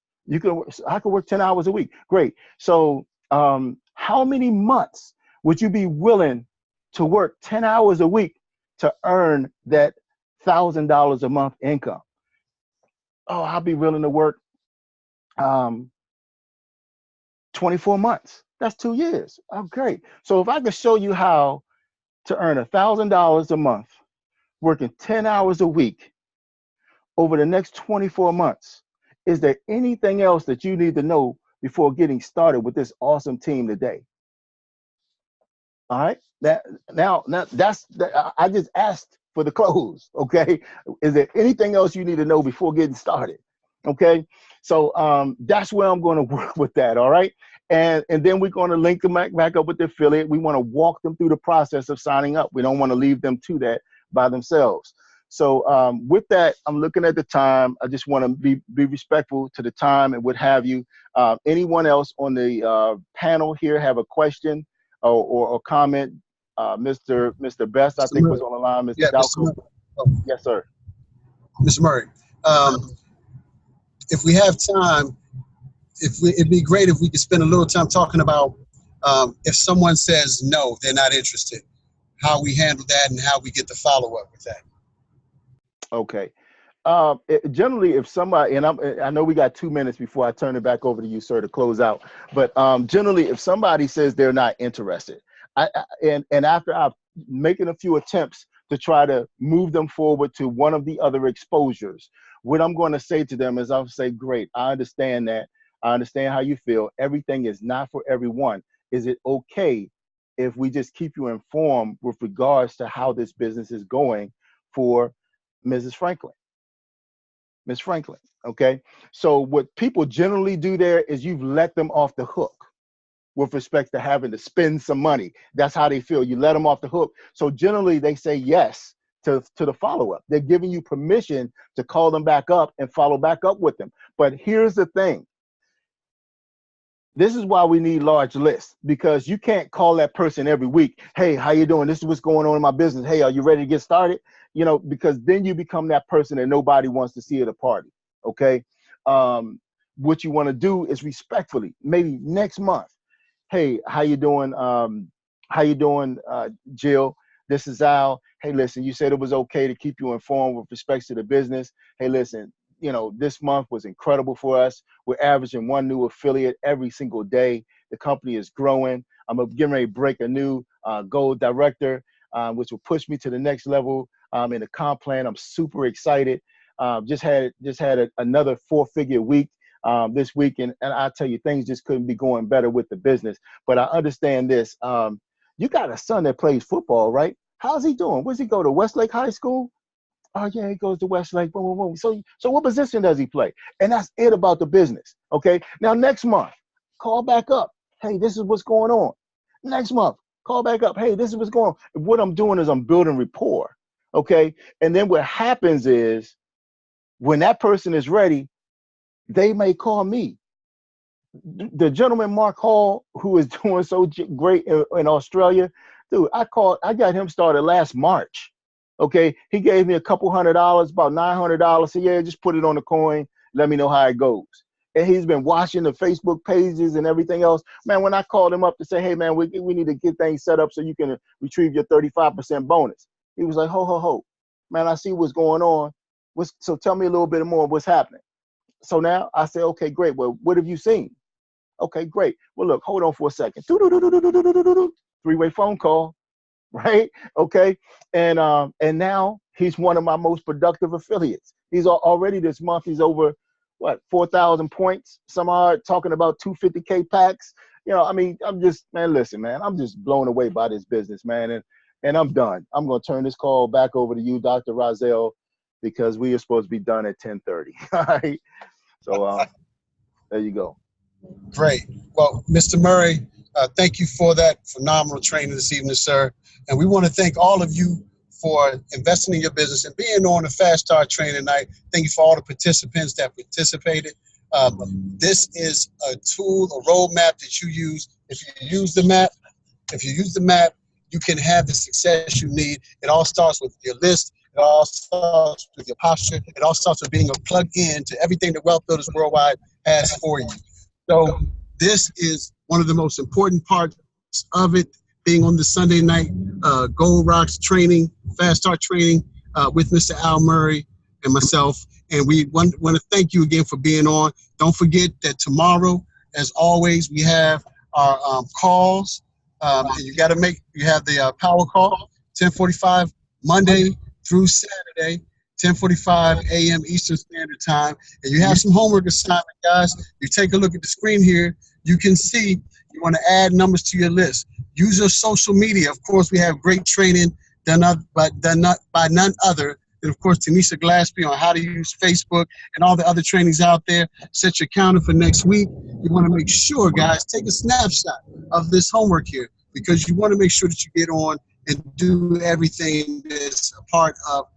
H: I could work 10 hours a week. Great. So how many months would you be willing to work 10 hours a week to earn that $1,000 a month income? Oh, I'll be willing to work 24 months. That's 2 years. Oh, great. So if I could show you how to earn $1,000 a month, working 10 hours a week over the next 24 months, is there anything else that you need to know before getting started with this awesome team today? All right. I just asked for the close. Okay. Is there anything else you need to know before getting started? Okay. So that's where I'm going to work with that. All right. And then we're going to link them back up with the affiliate. We want to walk them through the process of signing up. We don't want to leave them to that by themselves. So with that, I'm looking at the time. I just want to be respectful to the time and what have you. Anyone else on the panel here have a question or comment? Mr. Best, I think, was on the line. Mr. Dalco. Yes, sir.
J: Mr. Murray, if we have time, it'd be great if we could spend a little time talking about if someone says no, they're not interested, how we handle that and how we get the follow-up with that.
H: Okay. Generally, if somebody, and I know we got 2 minutes before I turn it back over to you, sir, to close out. But generally, if somebody says they're not interested, and after I've making a few attempts to try to move them forward to one of the other exposures, what I'm going to say to them is I'll say, great, I understand that. I understand how you feel. Everything is not for everyone. Is it okay if we just keep you informed with regards to how this business is going for Mrs. Franklin? Ms. Franklin, okay? So what people generally do there is you've let them off the hook with respect to having to spend some money. That's how they feel. You let them off the hook. So generally they say yes to the follow-up. They're giving you permission to call them back up and follow back up with them. But here's the thing. This is why we need large lists, because you can't call that person every week. Hey, how you doing? This is what's going on in my business. Hey, are you ready to get started? Because then you become that person that nobody wants to see at a party. Okay. What you want to do is respectfully, maybe next month. Hey, how you doing? How you doing, Jill? This is Al. Hey, listen, you said it was okay to keep you informed with respect to the business. Hey, listen, you know, this month was incredible for us. We're averaging 1 new affiliate every single day. The company is growing. I'm getting ready to break a new gold director, which will push me to the next level in the comp plan. I'm super excited. Just had another 4-figure week this week, and I tell you, things just couldn't be going better with the business. But I understand this. You got a son that plays football, right? How's he doing? Where's he go to? Westlake High School? Oh yeah, he goes to Westlake. Boom, boom, boom. So what position does he play? And that's it about the business. Okay. Now next month, call back up. Hey, this is what's going on. Next month, call back up. Hey, this is what's going on. What I'm doing is I'm building rapport. Okay. And then what happens is when that person is ready, they may call me. The gentleman, Mark Hall, who is doing so great in Australia, dude, I got him started last March. Okay. He gave me a couple $100, about $900. So yeah, just put it on the coin. Let me know how it goes. And he's been watching the Facebook pages and everything else. Man, when I called him up to say, hey man, we need to get things set up so you can retrieve your 35% bonus. He was like, ho. Man, I see what's going on. So tell me a little bit more of what's happening. So now I say, okay, great. Well, what have you seen? Okay, great. Well, look, hold on for a second. Three-way phone call, right? Okay. And now he's one of my most productive affiliates. He's already this month, he's over, 4,000 points. Some are talking about 250K packs. You know, I mean, I'm just blown away by this business, man. And I'm done. I'm going to turn this call back over to you, Dr. Rozzelle, because we are supposed to be done at 10:30. All right. So there you go.
E: Great. Well, Mr. Murray, thank you for that phenomenal training this evening, sir. And we want to thank all of you for investing in your business and being on the Fast Start training tonight. Thank you for all the participants that participated. This is a tool, a roadmap that you use. If you use the map, you can have the success you need. It all starts with your list. It all starts with your posture. It all starts with being plugged in to everything that Wealth Builders Worldwide has for you. So this is one of the most important parts of it, being on the Sunday night Gold Rocks training, Fast Start training with Mr. Al Murray and myself. And we want to thank you again for being on. Don't forget that tomorrow, as always, we have our calls. You have the power call, 10:45 Monday through Saturday, 10:45 a.m. Eastern Standard Time. And you have some homework assignment, guys. You take a look at the screen here. You can see you want to add numbers to your list. Use your social media. Of course, we have great training done by none other than, of course, Tanisha Glaspie on how to use Facebook and all the other trainings out there. Set your calendar for next week. You want to make sure, guys, take a snapshot of this homework here, because you want to make sure that you get on and do everything that's a part of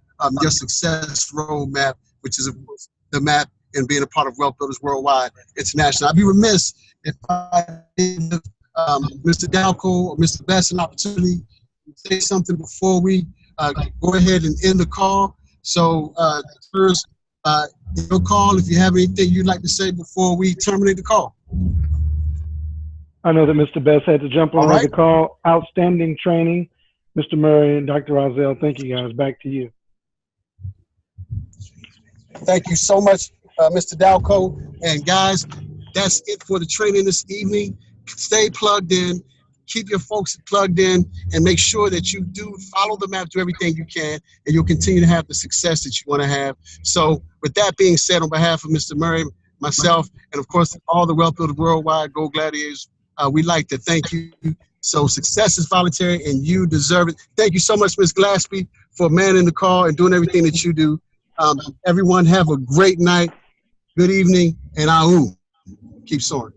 E: your success roadmap, which is, of course, the map and being a part of Wealth Builders Worldwide International. I'd be remiss if I didn't give Mr. Dalco or Mr. Best an opportunity to say something before we go ahead and end the call. So first, your call, if you have anything you'd like to say before we terminate the call.
M: I know that Mr. Best had to jump on the call. Outstanding training. Mr. Murray and Dr. Rozzelle, thank you, guys. Back to you.
E: Thank you so much, Mr. Dalco. And guys, that's it for the training this evening. Stay plugged in. Keep your folks plugged in and make sure that you do follow the map, do everything you can, and you'll continue to have the success that you want to have. So with that being said, on behalf of Mr. Murray, myself, and of course, all the Wealth Builders Worldwide Gold Gladiators, we'd like to thank you. So success is voluntary and you deserve it. Thank you so much, Ms. Glaspie, for manning the call and doing everything that you do. Everyone have a great night, good evening, and keep soaring.